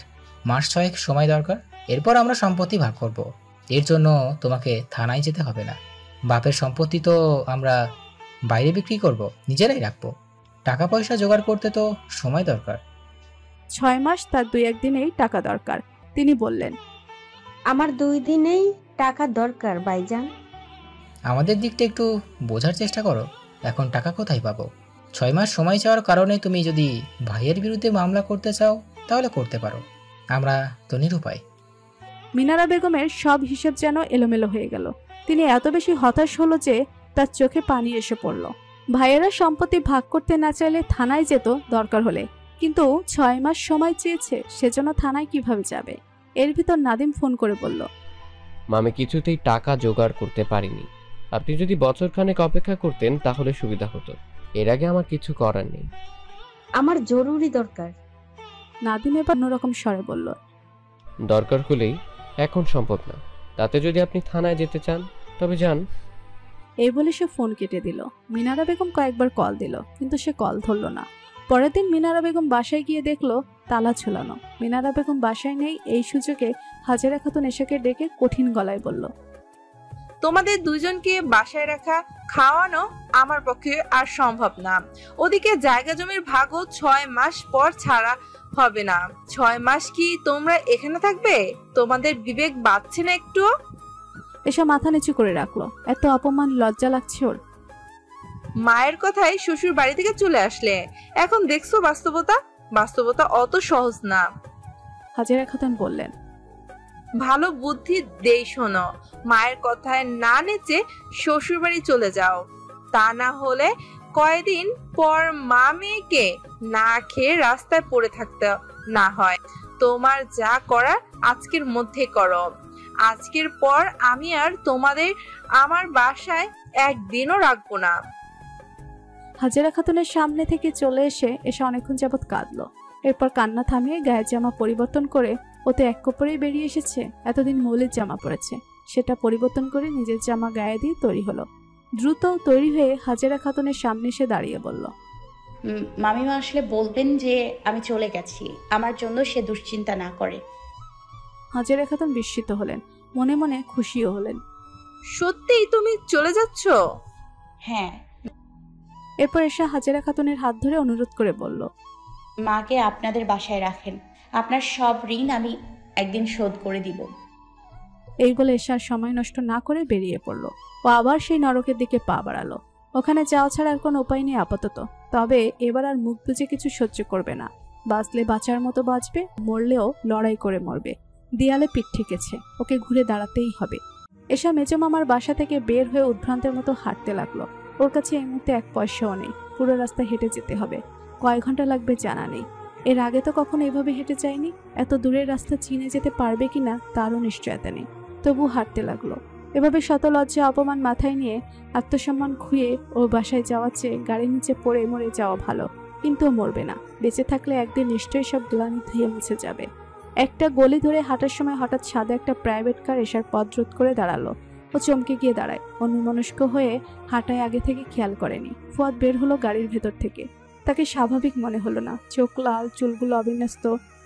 L: মাস 6 সময় দরকার, এরপর আমরা সম্পত্তি ভাগ করব। এর জন্য তোমাকে থানায় যেতে হবে না। বাপের সম্পত্তি তো আমরা বাইরে বিক্রি করব, নিজেরাই রাখবো। টাকা পয়সা জোগাড় করতে তো সময় দরকার।
B: 6 মাস তার 2-1 দিনেই টাকা দরকার। তিনি বললেন,
E: আমার 2 দিনেই টাকা দরকার ভাইজান।
L: আমাদের দিকটা একটু বোঝার চেষ্টা করো, এখন টাকা কোথায় পাবো? 6 মাস সময় চাওয়ার কারণে তুমি যদি ভাইয়ের বিরুদ্ধে মামলা করতে চাও তাহলে করতে পারো, আমরা তো নিরুপায়।
B: মিনারা বেগমের সব হিসেব যেন এলোমেলো হয়ে গেল। তিনি এত বেশি হতাশ হলো যে তার চোখে পানি এসে পড়ল। ভাইয়েরা সম্পত্তি ভাগ করতে না চাইলে থানায় যেত দরকার হলে, কিন্তু 6 মাস সময় চেয়েছে, সেজন্য থানায় কিভাবে যাবে? এর ভিতর নাদিম ফোন করে বলল,
K: আমি কিছুতেই টাকা জোগাড় করতে পারিনি। আপনি যদি বছরখানেক অপেক্ষা করতেন তাহলে সুবিধা হতো। এর আগে আমার কিছু করার নেই।
E: আমার জরুরি দরকার।
B: নাদিম এবার অন্যরকম স্বরে বলল,
K: দরকার হলেই, এখন সম্ভব না। তাতে যদি আপনি থানায় যেতে চান তবে যান।
B: এই বলে সে ফোন কেটে দিল। মিনারা বেগম কয়েকবার কল দিল, কিন্তু সে কল ধরল না। পরের দিন মিনারা বেগম বাসায় গিয়ে দেখলো তালা ঝোলানো। মিনারা বেগম বাসায় নেই, এই সুযোগে হাজেরা খাতুন এশাকে ডেকে কঠিন গলায় বলল,
I: তোমাদের দুজনকে বাসায় রাখা, খাওয়ানো আমার পক্ষে আর সম্ভব না। ওদিকে জায়গা জমির ভাগও 6 মাস পর ছাড়া হবে না। 6 মাস কি তোমরা এখানে থাকবে? তোমাদের বিবেক বাঁচছে না একটু?
B: এসা মাথা নিচু করে রাখলো। এত অপমান, লজ্জা লাগছে ওর।
I: মায়ের কথায় শ্বশুর বাড়ি থেকে চলে আসলে এখন দেখছো বাস্তবতা অত সহজ না।
B: হাজেরা খাতুন বললেন,
I: ভালো বুদ্ধি দেই শোনো, মায়ের কথায় না নেচে শ্বশুর বাড়ি চলে যাও। তা না হলে কয়েকদিন পর মা মেয়েকে না খেয়ে রাস্তায় পড়ে থাকতে না হয়। তোমার যা করার আজকের মধ্যে করো। আজকের পর আমি আর তোমাদের আমার বাসায় একদিনও রাখবো না।
B: হাজেরা খাতুনের সামনে থেকে চলে এসে অনেকক্ষণ যাবৎ কাঁদলো। এরপর কান্না থামিয়ে গায়ের জামা পরিবর্তন করে, ওতে এক কাপড়েই বেরিয়ে এসেছে। এতদিন মৌলির জামা পরেছে, সেটা পরিবর্তন করে নিজের জামা গায়ে দিয়ে তৈরি হলো। দ্রুত তৈরি হয়ে হাজেরা খাতুনের সামনে এসে দাঁড়িয়ে বলল,
C: মামিমা আসলে বলবেন যে আমি চলে গেছি, আমার জন্য সে দুশ্চিন্তা না করে।
B: হাজেরা খাতুন বিস্মিত হলেন, মনে মনে খুশিও হলেন।
I: সত্যিই তুমি চলে যাচ্ছ?
C: হ্যাঁ।
B: এরপর এসা হাজেরা খাতুনের হাত ধরে অনুরোধ করে বলল,
C: মাকে আপনাদের বাসায় রাখেন, আপনার সব ঋণ আমি একদিন শোধ করে দিব।
B: এই বলে এসার সময় নষ্ট না করে বেরিয়ে পড়ল। ও আবার সেই নরকের দিকে পা বাড়ালো। ওখানে যাওয়া ছাড়া আর কোনো উপায় নেই আপাতত। তবে এবার আর মুখ বুজে কিছু সহ্য করবে না। বাঁচলে বাঁচার মতো বাঁচবে, মরলেও লড়াই করে মরবে। দেয়ালে পিঠ ঠেকেছে, ওকে ঘুরে দাঁড়াতেই হবে। এসা মেজো মামার বাসা থেকে বের হয়ে উদ্ভ্রান্তের মতো হাঁটতে লাগলো। ওর কাছে এই মুহূর্তে 1 পয়সাও নেই। পুরো রাস্তা হেঁটে যেতে হবে। কয় ঘন্টা লাগবে জানা নেই। এর আগে তো কখনো এভাবে হেঁটে যায়নি। এত দূরের রাস্তা চিনে যেতে পারবে কিনা তারও নিশ্চয়তা নেই। তবু হাঁটতে লাগলো। এভাবে শত লজ্জা অপমান মাথায় নিয়ে আত্মসম্মান খুঁয়ে ও বাসায় যাওয়ার চেয়ে গাড়ির নিচে পড়ে মরে যাওয়া ভালো। কিন্তু ও মরবে না। বেঁচে থাকলে একদিন নিশ্চয়ই সব গ্লানি ধুয়ে মুছে যাবে। একটা গলি ধরে হাঁটার সময় হঠাৎ সাদা একটা প্রাইভেট কার এসার পথ রোধ করে দাঁড়ালো। ও চমকে গিয়ে দাঁড়ায়। অন্যমনস্ক হয়ে হাঁটায় আগে থেকে খেয়াল করেনি। ফুয়াদ বের হলো গাড়ির ভেতর থেকে। তাকে স্বাভাবিক মনে হলো না। চোখ লাল, চুলগুলো অবিন্যস্ত,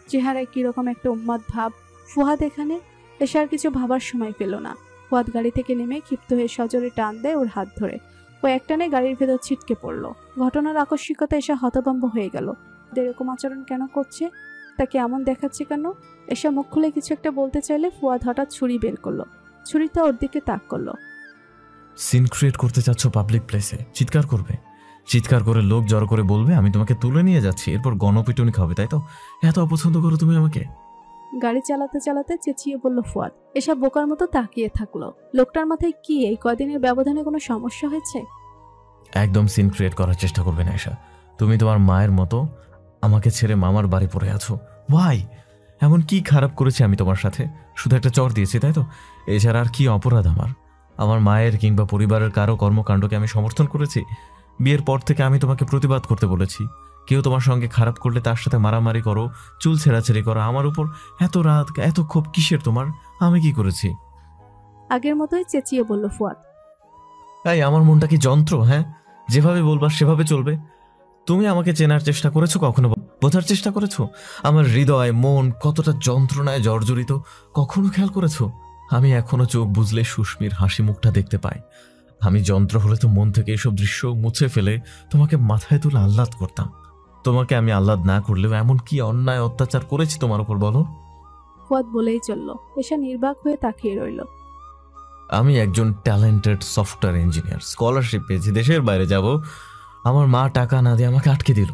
B: চেহারায় কিরকম একটা উন্মাদ ভাব। ফুয়াদ এখানে এসার কিছু ভাবার সময় পেল না। ফুয়াদ গাড়ি থেকে নেমে ক্ষিপ্ত হয়ে সজোরে টান দেয় ওর হাত ধরে। ও একটানে গাড়ির ভেতর ছিটকে পড়লো। ঘটনার আকস্মিকতা এসা হতভম্ব হয়ে গেল। এরকম আচরণ কেন করছে? তাকে এমন দেখাচ্ছে কেন? এসা মুখ খুলে কিছু একটা বলতে চাইলে ফুয়াদ হঠাৎ ছুরি বের করলো। ছুরিটা ওর দিকে তাক করলো।
A: সিন ক্রিয়েট করতে চাচ্ছ পাবলিক প্লেসে? চিৎকার করবে, চিৎকার করে লোক জড়ো করে বলবে আমি তোমাকে তুলে নিয়ে যাচ্ছি, এরপর গণপিটুনি খাবে, তাই তো? এত অপছন্দ করো তুমি আমাকে?
B: গাড়ি চালাতে চালাতে চেঁচিয়ে বলল ফুয়াদ। এসব বোকার মতো তাকিয়ে থাকলো। লোকটার মাথায় কি এই কয়দিনের ব্যবধানে কোনো সমস্যা হয়েছে?
A: একদম সিন ক্রিয়েট করার চেষ্টা করবে না এসা। তুমি তোমার মায়ের মতো আমাকে ছেড়ে মামার বাড়ি পড়ে আছো। ওয়াই? এমন কি খারাপ করেছি আমি তোমার সাথে? শুধু একটা চর দিয়েছি, তাই তো? এছাড়া আর কি অপরাধ আমার? আমার মায়ের কিংবা পরিবারের কারো কর্মকাণ্ডকে আমি সমর্থন করেছি? বিয়ের পর থেকে আমি তোমাকে প্রতিবাদ করতে বলেছি। কেউ তোমার সঙ্গে খারাপ করলে তার সাথে মারামারি করো, চুল ছেঁড়াছেড়ি করো। আমার উপর এত রাত, এত ক্ষোভ কিসের তোমার? আমি কি করেছি?
B: আগের মতোই চেঁচিয়ে বলল ফুয়াদ।
A: এই আমার মনটা কি যন্ত্র? হ্যাঁ, যেভাবে বলবা সেভাবে চলবে? তুমি আমাকে চেনার চেষ্টা করেছো? কখনো বোঝার চেষ্টা করেছো আমার হৃদয় মন কতটা যন্ত্রণায় জর্জরিত? কখনো খেয়াল করেছো আমি এখনো চোখ বুঝলে সুস্মির হাসি মুখটা দেখতে পাই? আমি যন্ত্র হলে তো মন থেকে এসব দৃশ্য মুছে ফেলে তোমাকে মাথায় তুলে আহ্লাদ করতাম। তোমাকে আমি আহ্লাদ না করলেও এমন কি অন্যায় অত্যাচার করেছি তোমার উপর বলো?
B: ফুয়াদ বলেই চলল। এসা নির্বাক হয়ে তাকিয়ে রইল।
A: আমি একজন ট্যালেন্টেড সফটওয়্যার ইঞ্জিনিয়ার, স্কলারশিপ পেয়েছি, দেশের বাইরে যাব। আমার মা টাকা না দিয়ে আমাকে আটকে দিল।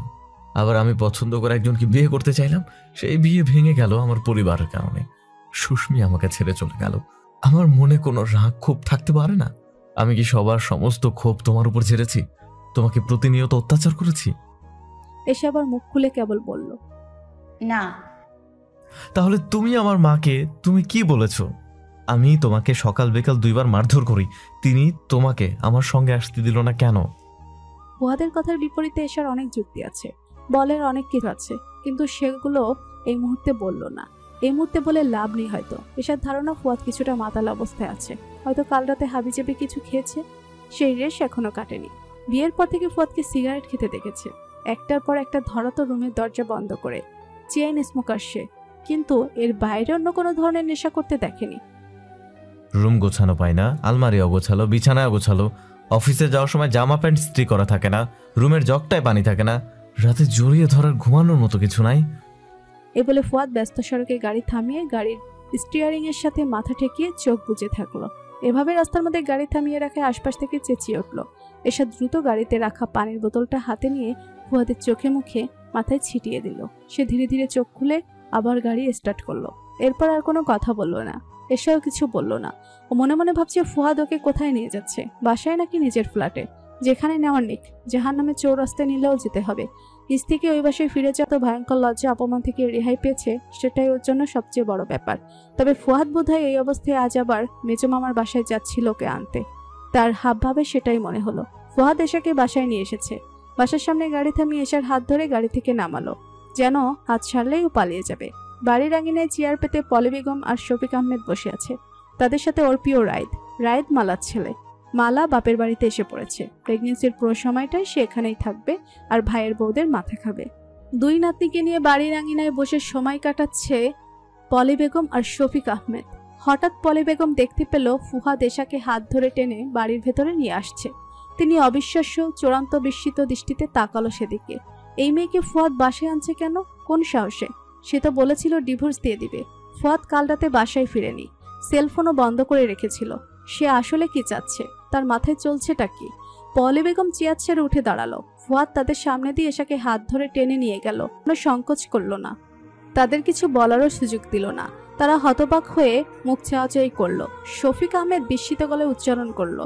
A: আবার আমি পছন্দ করে একজনকে বিয়ে করতে চাইলাম, সেই বিয়ে ভেঙে গেল আমার পরিবারের কারণে। সুস্মি আমাকে ছেড়ে চলে গেল। আমার মনে কোনো রাগ ক্ষোভ থাকতে পারে না? আমি কি সবার সমস্ত ক্ষোভ তোমার উপর ছেড়েছি? তোমাকে প্রতিনিয়ত অত্যাচার করেছি?
B: এসে আবার মুখ খুলে কেবল বলল,
C: না।
A: তাহলে তুমি আমার মাকে তুমি কি বলেছো? আমি তোমাকে সকাল বিকাল 2 বার মারধর করি, তিনি তোমাকে আমার সঙ্গে আসতে দিল না কেন?
B: ফুয়াদের কথার বিপরীতে এসার অনেক যুক্তি আছে, বলের অনেক কিছু আছে, কিন্তু সেগুলো এই মুহূর্তে বলল না। এই মুহূর্তে বলে লাভ নেই। হয়তো এসার ধারণা ফুয়াদ কিছুটা মাতাল অবস্থায় আছে। হয়তো কাল রাতে হাবিজাবি কিছু খেয়েছে, সেই রেশ এখনো কাটেনি। বিয়ের পর থেকে ফুয়াদকে সিগারেট খেতে দেখেছে, একটার পর একটা ধরাতো রুমের দরজা বন্ধ করে। চেইন স্মোকার সে, কিন্তু এর বাইরে অন্য কোনো ধরনের নেশা করতে দেখেনি।
A: রুম গোছানো পায় না, আলমারি অগোছালো, বিছানায় অগোছালো, অফিসে যাওয়ার সময় জামা প্যান্ট ইস্ত্রি করা থাকে না, রুমের জগটায় পানি থাকে না, রাতে জড়িয়ে ধরার ঘুমানোর মতো কিছু নাই।
B: এ বলে ফুয়াদ ব্যস্ত সড়কে গাড়ি থামিয়ে গাড়ির স্টিয়ারিং এর সাথে মাথা ঠেকিয়ে চোখ বুজে থাকলো। এভাবে রাস্তার মধ্যে গাড়ি থামিয়ে রাখায় আশপাশ থেকে চেঁচিয়ে উঠল। এসা দ্রুত গাড়িতে রাখা পানির বোতলটা হাতে নিয়ে ফুয়াদের চোখে মুখে মাথায় ছিটিয়ে দিল। সে ধীরে ধীরে চোখ খুলে আবার গাড়ি স্টার্ট করলো। এরপর আর কোনো কথা বলল না, এসাও কিছু বলল না। ও মনে মনে ভাবছে ফুয়াদ ওকে কোথায় নিয়ে যাচ্ছে, বাসায় নাকি নিজের ফ্ল্যাটে, যেখানে নেওয়ার নিক, জাহান্নামে চৌরাস্তায় নিলেও যেতে হবে। স্ত্রীকে ওই বাসায় ফিরে যাওয়া তো ভয়ঙ্কর লজ্জা অপমান থেকে রেহাই পেয়েছে, সেটাই ওর জন্য সবচেয়ে বড় ব্যাপার। তবে ফুয়াদ বোধহয় এই অবস্থায় আজ আবার মেজো মামার বাসায় যাচ্ছিল ওকে আনতে। তার হাবভাবে সেটাই মনে হলো। ফুয়াদ এশাকে বাসায় নিয়ে এসেছে। বাসার সামনে গাড়ি থামিয়ে এশার হাত ধরে গাড়ি থেকে নামালো, যেন হাত ছাড়লেই ও পালিয়ে যাবে। বাড়ির আঙিনায় চেয়ার পেতে পলি বেগম আর শফিক আহমেদ বসে আছে। তাদের সাথে ওর প্রিয় রায়েদ মালার ছেলে। মালা বাপের বাড়িতে এসে পড়েছে। প্রেগনেন্সির পুরো সময়টাই সে এখানেই থাকবে আর ভাইয়ের বউদের মাথা খাবে। দুই নাতনিকে নিয়ে বাড়ির আঙিনায় বসে সময় কাটাচ্ছে পলি বেগম আর শফিক আহমেদ। হঠাৎ পলি বেগম দেখতে পেল ফুহাদ এশাকে হাত ধরে টেনে বাড়ির ভেতরে নিয়ে আসছে। তিনি অবিশ্বাস্য, চূড়ান্ত বিস্মিত দৃষ্টিতে তাকালো সেদিকে। এই মেয়েকে ফুয়াদ বাসায় আনছে কেন? কোন সাহসে? সে তো বলেছিল ডিভোর্স দিয়ে দিবে। ফুয়াদ কাল রাতে বাসায় ফিরেনি, সেলফোনও বন্ধ করে রেখেছিল। সে আসলে কি চাচ্ছে? তার মাথায় চলছেটা কি? পলি বেগম চেয়ার ছেড়ে উঠে দাঁড়ালো। ফুয়াদ তাদের সামনে দিয়ে এশাকে হাত ধরে টেনে নিয়ে গেল। কোনো সংকোচ করলো না, তাদের কিছু বলারও সুযোগ দিল না। তারা হতবাক হয়ে মুখ চাওয়াচাই করলো। শফিক আহমেদ বিস্মিত গলায় উচ্চারণ করলো,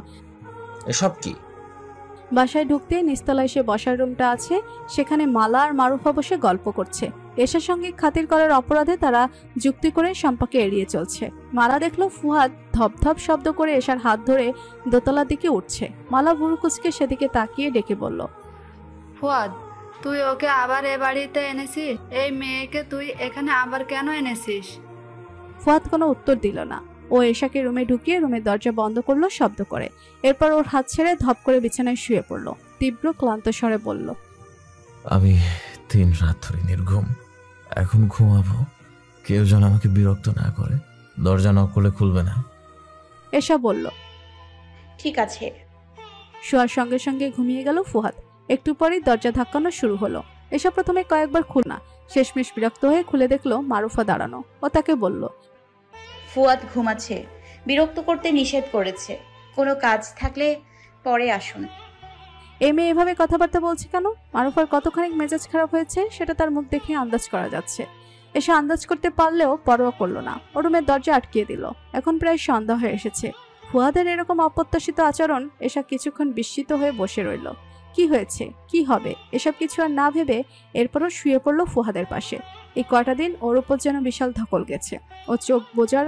G: এসব কি?
B: বাসায় ঢুকতে নিচতলায় সে বসার রুমটা আছে, সেখানে মালা আর মারুফা বসে গল্প করছে। এশার সঙ্গে খাতির করার অপরাধে তারা যুক্তি করে সম্পাকে এড়িয়ে চলছে। মালা দেখলো ফুয়াদ ধপধপ শব্দ করে এশার হাত ধরে দোতলার দিকে উঠছে। মালা বুড়ো কুচকে সেদিকে তাকিয়ে ডেকে বলল,
M: ফুয়াদ, তুই ওকে আবার এ বাড়িতে এনেছিস? এই মেয়েকে তুই এখানে আবার কেন এনেছিস?
B: ফুয়াদ কোনো উত্তর দিল না। ও এশাকে রুমে ঢুকিয়ে রুমের দরজা বন্ধ করলো শব্দ করে। এরপর ওর হাত ছেড়ে ধপ করে বিছানায় শুয়ে পড়লো। তীব্র ক্লান্ত স্বরে বলল,
A: আমি 3 রাত ধরে নির্ঘুম, এখন ঘুমাবো। কেউ যেন আমাকে বিরক্ত না করে। দরজা নক করলে খুলবে না।
B: এশা বলল,
C: ঠিক আছে।
B: শোয়ার সঙ্গে সঙ্গে ঘুমিয়ে গেল ফুয়াদ। একটু পরেই দরজা ধাক্কানো শুরু হলো। এসা প্রথমে কয়েকবার খুলল না, শেষমেশ বিরক্ত হয়ে খুলে দেখলো মারুফা দাঁড়ানো। ও তাকে বলল,
C: ফুয়াদ ঘুমাচ্ছে, বিরক্ত করতে নিষেধ করেছে। কোনো কাজ থাকলে পরে আসুন।
B: এই মেয়ে এভাবে কথাবার্তা বলছে কেন? মারুফার কতখানি মেজাজ খারাপ হয়েছে সেটা তার মুখ দেখে আন্দাজ করা যাচ্ছে। এসে আন্দাজ করতে পারলেও পরোয়া করলো না। ও রুমের দরজা আটকিয়ে দিল। এখন প্রায় সন্ধ্যা হয়ে এসেছে। ফুয়াদের এরকম অপ্রত্যাশিত আচরণ এসা কিছুক্ষণ বিস্মিত হয়ে বসে রইল। কি হয়েছে, কি হবে, এসব কিছু আর না ভেবে এরপরও শুয়ে পড়লো ফুহাদের পাশে। এই কয়টা দিন ওর উপর যেন বিশাল ধকল গেছে। ও চোখ বোঝার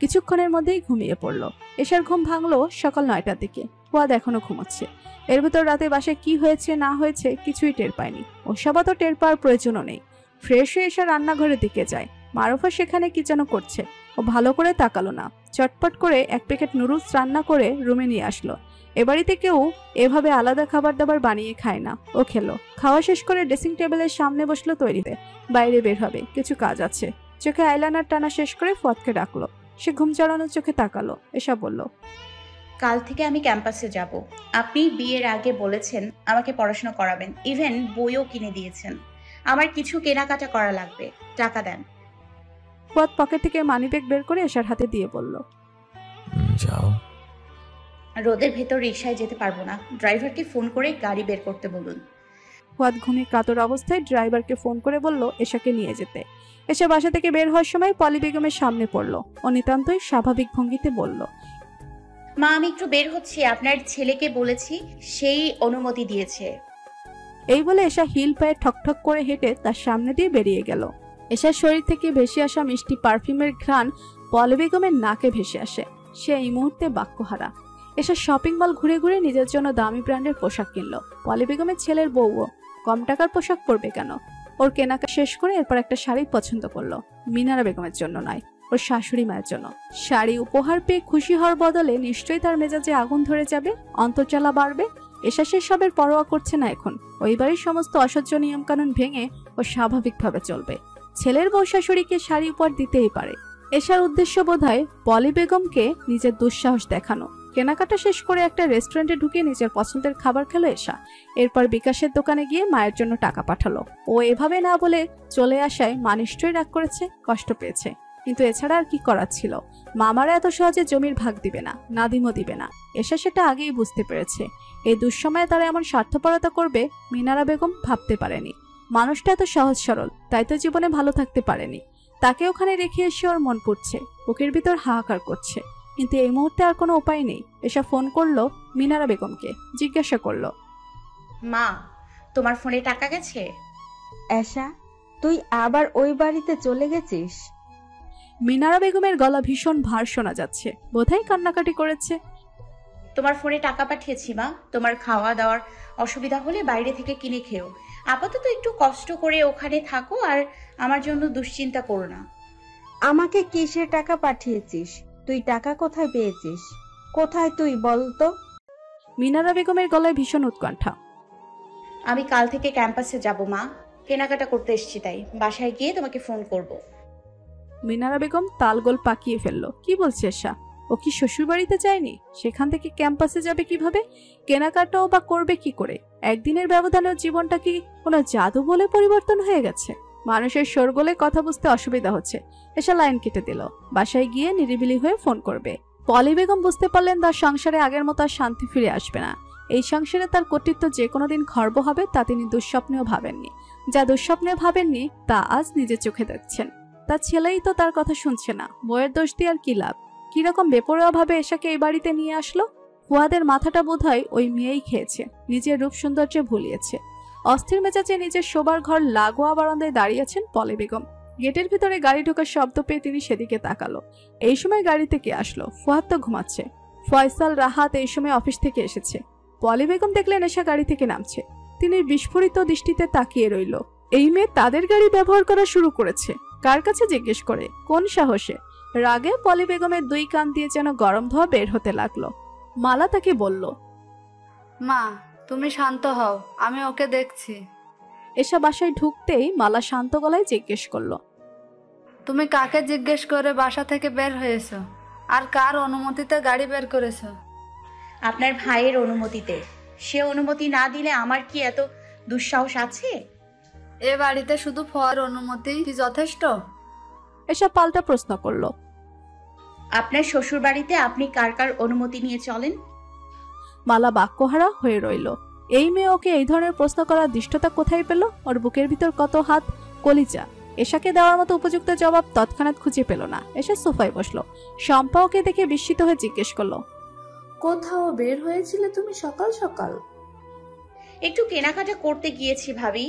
B: কিছুক্ষণের মধ্যেই ঘুমিয়ে পড়লো। এশার ঘুম ভাঙলো সকাল 9টার দিকে। ফুয়াদ এখনো ঘুমাচ্ছে। এর ভেতর রাতে বাসায় কি হয়েছে না হয়েছে কিছুই টের পায়নি। ওসব তো টের পাওয়ার প্রয়োজনও নেই। ফ্রেশ হয়ে এসে রান্নাঘরের দিকে যায়। মারুফা সেখানে কি যেন করছে। ও ভালো করে তাকালো না। চটপট করে 1 প্যাকেট নুডলস রান্না করে রুমে নিয়ে আসলো। এ বাড়িতে কেউ এভাবে আলাদা খাবার দাবার বানিয়ে খায় না। ও খেলো। খাওয়া শেষ করে ড্রেসিং টেবিলের সামনে বসলো তৈরিতে। বাইরে বের হবে, কিছু কাজ আছে। চোখে আইলাইনার টানা শেষ করে ফুয়াদকে ডাকলো। সে ঘুম চড়ানোর চোখে তাকালো। এসব বলল,
C: কাল থেকে আমি ক্যাম্পাসে যাব। আপনি বিয়ের আগে বলেছেন আমাকে পড়াশোনা করাবেন, ইভেন বইও কিনে দিয়েছেন। আমার কিছু কেনাকাটা করা লাগবে, টাকা দেন।
B: ফুয়াদ পকেট থেকে মানিব্যাগ বের করে এশার হাতে দিয়ে বলল,
A: যাও।
C: রোদের ভেতর রিকশায় যেতে পারবো না, ড্রাইভারকে ফোন করে গাড়ি বের করতে বলুন।
B: ফুয়াদ ঘুমে কাতর অবস্থায় ড্রাইভারকে ফোন করে বলল এশাকে নিয়ে যেতে। এসে বাসা থেকে বের হওয়ার সময় পলি বেগমের সামনে পড়লো। ও নিতান্তই স্বাভাবিক ভঙ্গিতে বলল,
C: মা, আমি একটু বের হচ্ছি, আপনার ছেলেকে বলেছি, সেই অনুমতি দিয়েছে।
B: এই বলে এশা হিল পায়ে ঠকঠক করে হেঁটে তার সামনে দিয়ে বেরিয়ে গেল। এশার শরীর থেকে ভেসে আসা মিষ্টি পারফিউমের ঘ্রাণ পলি বেগমের নাকে ভেসে আসে। সে এই মুহূর্তে বাক্যহারা। এশা শপিং মল ঘুরে ঘুরে নিজের জন্য দামি ব্র্যান্ডের পোশাক কিনলো। পলি বেগমের ছেলের বউও কম টাকার পোশাক পরবে কেন? ওর কেনাকাটা শেষ করে এরপর একটা শাড়ি পছন্দ করলো। মিনারা বেগমের জন্য নয়, ওর শাশুড়ি মায়ের জন্য। শাড়ি উপহার পেয়ে খুশি হওয়ার বদলে নিশ্চয়ই তার মেজাজে আগুন ধরে যাবে, অন্তর্জ্বালা বাড়বে। এশা সেসবের পরোয়া করছে না এখন। ওই বাড়ির সমস্ত অসহ্য নিয়মকানুন ভেঙে ও স্বাভাবিকভাবে চলবে। ছেলের বউ শাশুড়িকে শাড়ি উপহার দিতেই পারে। এশার উদ্দেশ্য বোধহয় পলি বেগমকে নিজের দুঃসাহস দেখানো। কেনাকাটা শেষ করে একটা রেস্টুরেন্টে ঢুকে নিজের পছন্দের খাবার খেলো এশা। এরপর বিকাশের দোকানে গিয়ে মায়ের জন্য টাকা পাঠালো। ও এভাবে না বলে চলে আসায় মা নিশ্চয়ই রাগ করেছে, কষ্ট পেয়েছে, কিন্তু এছাড়া আর কি করার ছিল। মামারা এত সহজে জমির ভাগ দিবে না, নাদিমও দিবে না। এশা সেটা আগেই বুঝতে পেরেছে। এই দুঃসময়ে তারা এমন স্বার্থপরতা করবে মিনারা বেগম ভাবতে পারেনি। মানুষটা এত সহজ সরল, তাই তো জীবনে ভালো থাকতে পারেনি। তাকে ওখানে রেখে এসে ওর মন পুড়ছে, বুকের ভিতর হাহাকার করছে। কিন্তু এই মুহূর্তে আর কোনো উপায় নেই। এসা ফোন করলো মিনারা বেগমকে, জিজ্ঞাসা করলো,
C: মা তোমার ফোনে টাকা গেছে?
E: এশা, তুই আবার ওই বাড়িতে চলে গেছিস?
B: মিনারা বেগমের গলা ভীষণ ভার শোনা যাচ্ছে, বোধহয় কান্নাকাটি করেছে।
C: তোমার ফোনে টাকা পাঠিয়েছি মা, তোমার খাওয়া দাওয়ার অসুবিধা হলে বাইরে থেকে কিনে খেও। আপাতত একটু কষ্ট করে ওখানে থাকো আর আমার জন্য দুশ্চিন্তা করো না।
E: আমাকে কিসের টাকা পাঠিয়েছিস? তুই টাকা কোথায় পেয়েছিস? কোথায় তুই বলতো?
B: মিনারা বেগমের গলায় ভীষণ উৎকণ্ঠা।
C: আমি কাল থেকে ক্যাম্পাসে যাব মা, কেনাকাটা করতে এসেছি, তাই বাসায় গিয়ে তোমাকে ফোন করব।
B: মিনারা বেগম তালগোল পাকিয়ে ফেললো। কি বলছে এশা? ও কি শ্বশুর বাড়িতে যায়নি? সেখান থেকে ক্যাম্পাসে যাবে কিভাবে? কেনাকাটাও বা করবে কি করে? একদিনের ব্যবধানে জীবনটা কি কোনো জাদু বলে পরিবর্তন হয়ে গেছে? মানুষের শোরগোলে কথা বুঝতে অসুবিধা হচ্ছে। এশা লাইন কেটে দিল। বাসায় গিয়ে নিরিবিলি হয়ে ফোন করবে। পলি বেগম বুঝতে পারলেন তার সংসারে আগের মতো আর শান্তি ফিরে আসবে না। এই সংসারে তার কর্তৃত্ব যে কোনো দিন খর্ব হবে তা তিনি দুঃস্বপ্নেও ভাবেননি। যা দুঃস্বপ্নেও ভাবেননি তা আজ নিজের চোখে দেখছেন। তার ছেলেই তো তার কথা শুনছে না। বইয়ের দোষ দিয়ে আর কি লাভ? কিরকম বেপরোয়া ভাবে এশাকে এই বাড়িতে নিয়ে আসলো। ফুয়াদের মাথাটা বোধহয় ওই মেয়েই খেয়েছে, নিজের রূপ সৌন্দর্যে ভুলিয়েছে। অস্থির মেজাজে নিজের শোবার ঘর লাগোয়া বারান্দায় দাঁড়িয়েছেন পলি বেগম। গেটের ভিতরে গাড়ি ঢোকার শব্দ পেয়ে তিনি সেদিকে তাকালো। এই সময় গাড়িতে কে আসলো? ফুয়াদ তো ঘুমাচ্ছে। ফয়সাল রাহাত এই সময় অফিস থেকে এসেছে। পলি বেগম দেখলেন এশা গাড়ি থেকে নামছে। তিনি বিস্ফোরিত দৃষ্টিতে তাকিয়ে রইল। এই মেয়ে তাদের গাড়ি ব্যবহার করা শুরু করেছে। কার কাছে জিজ্ঞেস করে? কোন সাহসে? রাগে পলি বেগমের দুই কান দিয়ে যেন গরম ধোয়া বের হতে লাগলো। মালা তাকে বলল,
M: মা তুমি শান্ত হও, আমি ওকে দেখছি।
B: এসা বাসায় ঢুকতেই মালা শান্ত গলায় জিজ্ঞেস করলো,
M: তুমি কাকে জিজ্ঞেস করে বাসা থেকে বের হয়েছো? আর কার অনুমতিতে গাড়ি বের করেছো?
C: আপনার ভাইয়ের অনুমতিতে। সে অনুমতি না দিলে আমার কি এত দুঃসাহস আছে?
M: এ বাড়িতে শুধু ফর অনুমতি কি যথেষ্ট?
B: এসব পাল্টা প্রশ্ন করলো।
C: আপনার শ্বশুর বাড়িতে আপনি কার কার অনুমতি নিয়ে চলেন?
B: মালা বাক্যহারা হয়ে রইল। এই মেয়ে ওকে এই ধরনের প্রশ্ন করার দৃষ্টতা কোথায় পেল? ওর বুকের ভিতর কত হাত, কলিজা। এশাকে দেওয়ার মতো উপযুক্ত জবাব তৎক্ষণাৎ খুঁজে পেল না। এসে সোফায় বসলো। শম্পা ওকে দেখে বিস্মিত হয়ে জিজ্ঞেস করলো,
H: কোথাও বের হয়েছিলে তুমি সকাল সকাল?
C: একটু কেনাকাটা করতে গিয়েছি ভাবি।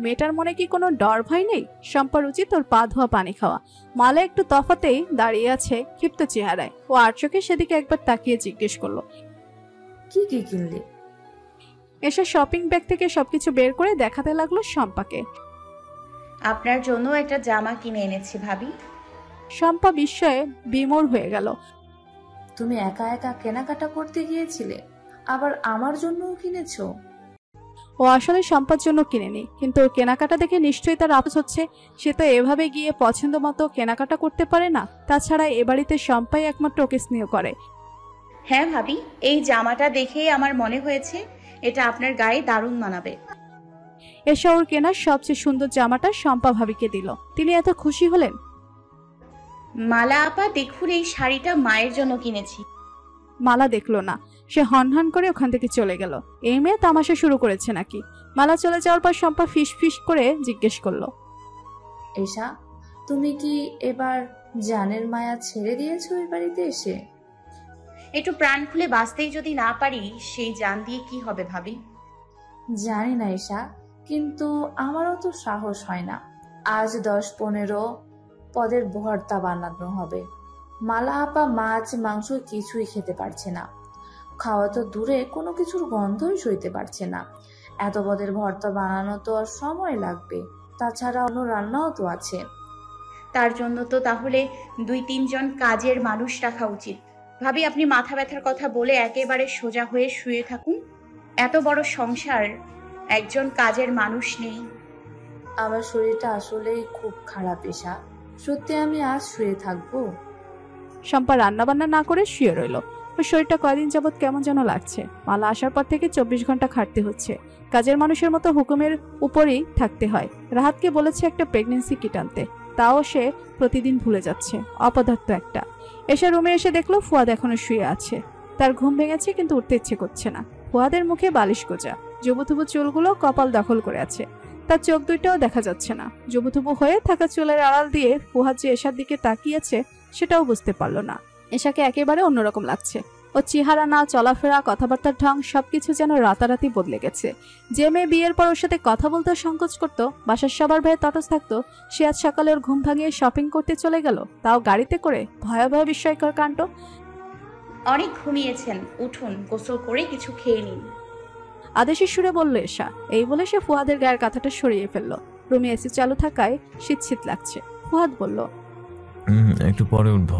B: মেয়েটার মনে কি কোনো ডর ভয় নেই? শম্পার উচিত ওর পা ধোয়া পানি খাওয়া। মালা একটু তফাতেই দাঁড়িয়ে আছে ক্ষিপ্ত চেহারায়। ও আর চোখে সেদিকে একবার তাকিয়ে জিজ্ঞেস করলো,
H: কি কি কিনলে?
B: এসে শপিং ব্যাগ থেকে সবকিছু বের করে দেখাতে লাগলো শম্পাকে।
C: আপনার জন্য একটা জামা কিনে এনেছি ভাবি।
B: শম্পা বিস্ময়ে বিমূঢ় হয়ে গেল।
H: তুমি একা একা কেনাকাটা করতে গিয়েছিলে, আবার আমার জন্যও কিনেছো?
B: ও আসলে শম্পার জন্য কিনেনি, কিন্তু ওর কেনাকাটা দেখে নিশ্চয়ই তার আফসোস হচ্ছে। সে তো এভাবে গিয়ে পছন্দ মতো কেনাকাটা করতে পারে না। তাছাড়া এ বাড়িতে শম্পাই একমাত্র ওকে স্নেহ করে।
C: হ্যাঁ ভাবি, এই জামাটা দেখেই আমার মনে হয়েছে এটা আপনার গায়ে দারুণ মানাবে।
B: এসা ওর কেনা সবচেয়ে সুন্দর জামাটা শম্পা ভাবিকে দিল। তিনি এত খুশি হলেন।
C: মালা আপা দেখুন, এই শাড়িটা মায়ের জন্য কিনেছি।
B: মালা দেখলো না। সে হনহন করে ওখান থেকে চলে গেল। এই মেয়ে তামাশা শুরু করেছে নাকি? মালা চলে যাওয়ার পর শম্পা ফিস ফিস করে জিজ্ঞেস করলো,
H: এশা তুমি কি এবার জানের মায়া ছেড়ে দিয়েছো এই বাড়িতে এসে?
C: একটু প্রাণ খুলে বাঁচতেই যদি না পারি, সেই জান দিয়ে কি হবে ভাবি?
H: জানি না এশা, কিন্তু আমারও তো সাহস হয় না। আজ 10-15 পদের ভর্তা বানানো হবে। মালা আপা মাছ মাংস কিছুই খেতে পারছে না। খাওয়া তো দূরে, কোনো কিছুর গন্ধই সইতে পারছে না। এত পদের ভর্তা বানানো তো আর সময় লাগবে। তাছাড়া অন্য রান্নাও তো আছে।
C: তার জন্য তো তাহলে 2-3 জন কাজের মানুষ রাখা উচিত। ভাবি, আপনি মাথা ব্যথার কথা বলে একেবারে সোজা হয়ে শুয়ে থাকুন। এত বড় সংসার, একজন কাজের মানুষ নেই।
H: আমার শরীরটা আসলেই খুব খারাপ এশা। সত্যি আমি আজ শুয়ে থাকবো?
B: শম্পা রান্নাবান্না না করে শুয়ে রইল। ওর শরীরটা কয়দিন যাবৎ কেমন যেন লাগছে। মালা আসার পর থেকে 24 ঘন্টা খাটতে হচ্ছে। কাজের মানুষের মতো হুকুমের উপরেই থাকতে হয়। রাহাতকে বলেছে একটা প্রেগনেন্সি কিট আনতে, তাও সে প্রতিদিন ভুলে যাচ্ছে। অপদার্থ একটা। এসে রুমে এসে দেখলো ফুয়াদ এখনো শুয়ে আছে। তার ঘুম ভেঙেছে কিন্তু উঠতে ইচ্ছে করছে না। ফুয়াদের মুখে বালিশ গোজা, জবুথুবু চুলগুলো কপাল দখল করে আছে। তার চোখ দুইটাও দেখা যাচ্ছে না। জবুথুবু হয়ে থাকা চুলের আড়াল দিয়ে ফুয়াদ যে এশার দিকে তাকিয়েছে সেটাও বুঝতে পারল না। এশাকে একেবারে অন্যরকম লাগছে। ও চেহারা, না চলাফেরা, কথাবার্তার ঢং সবকিছু যেন রাতারাতি বদলে গেছে। যে মেয়ে বিয়ের পর ওর সাথে কথা বলতে সংকোচ করত, বাসার সবার ভয়ে তটস্থ থাকতো, সে আজ সকালে ওর ঘুম ভাঙিয়ে শপিং করতে চলে গেল, তাও গাড়িতে করে। ভয়াবহ বিস্ময়কর কাণ্ড।
C: অনেক ঘুমিয়েছেন, উঠুন, গোসল করে কিছু খেয়ে নিন।
B: আদেশের সুরে বলল এশা। এই বলে সে ফুয়াদের গায়ের কাঁথাটা সরিয়ে ফেলল। রুমে এসি চালু থাকায় শীত শীত লাগছে। ফুয়াদ বলল,
A: একটু পরে উঠবো।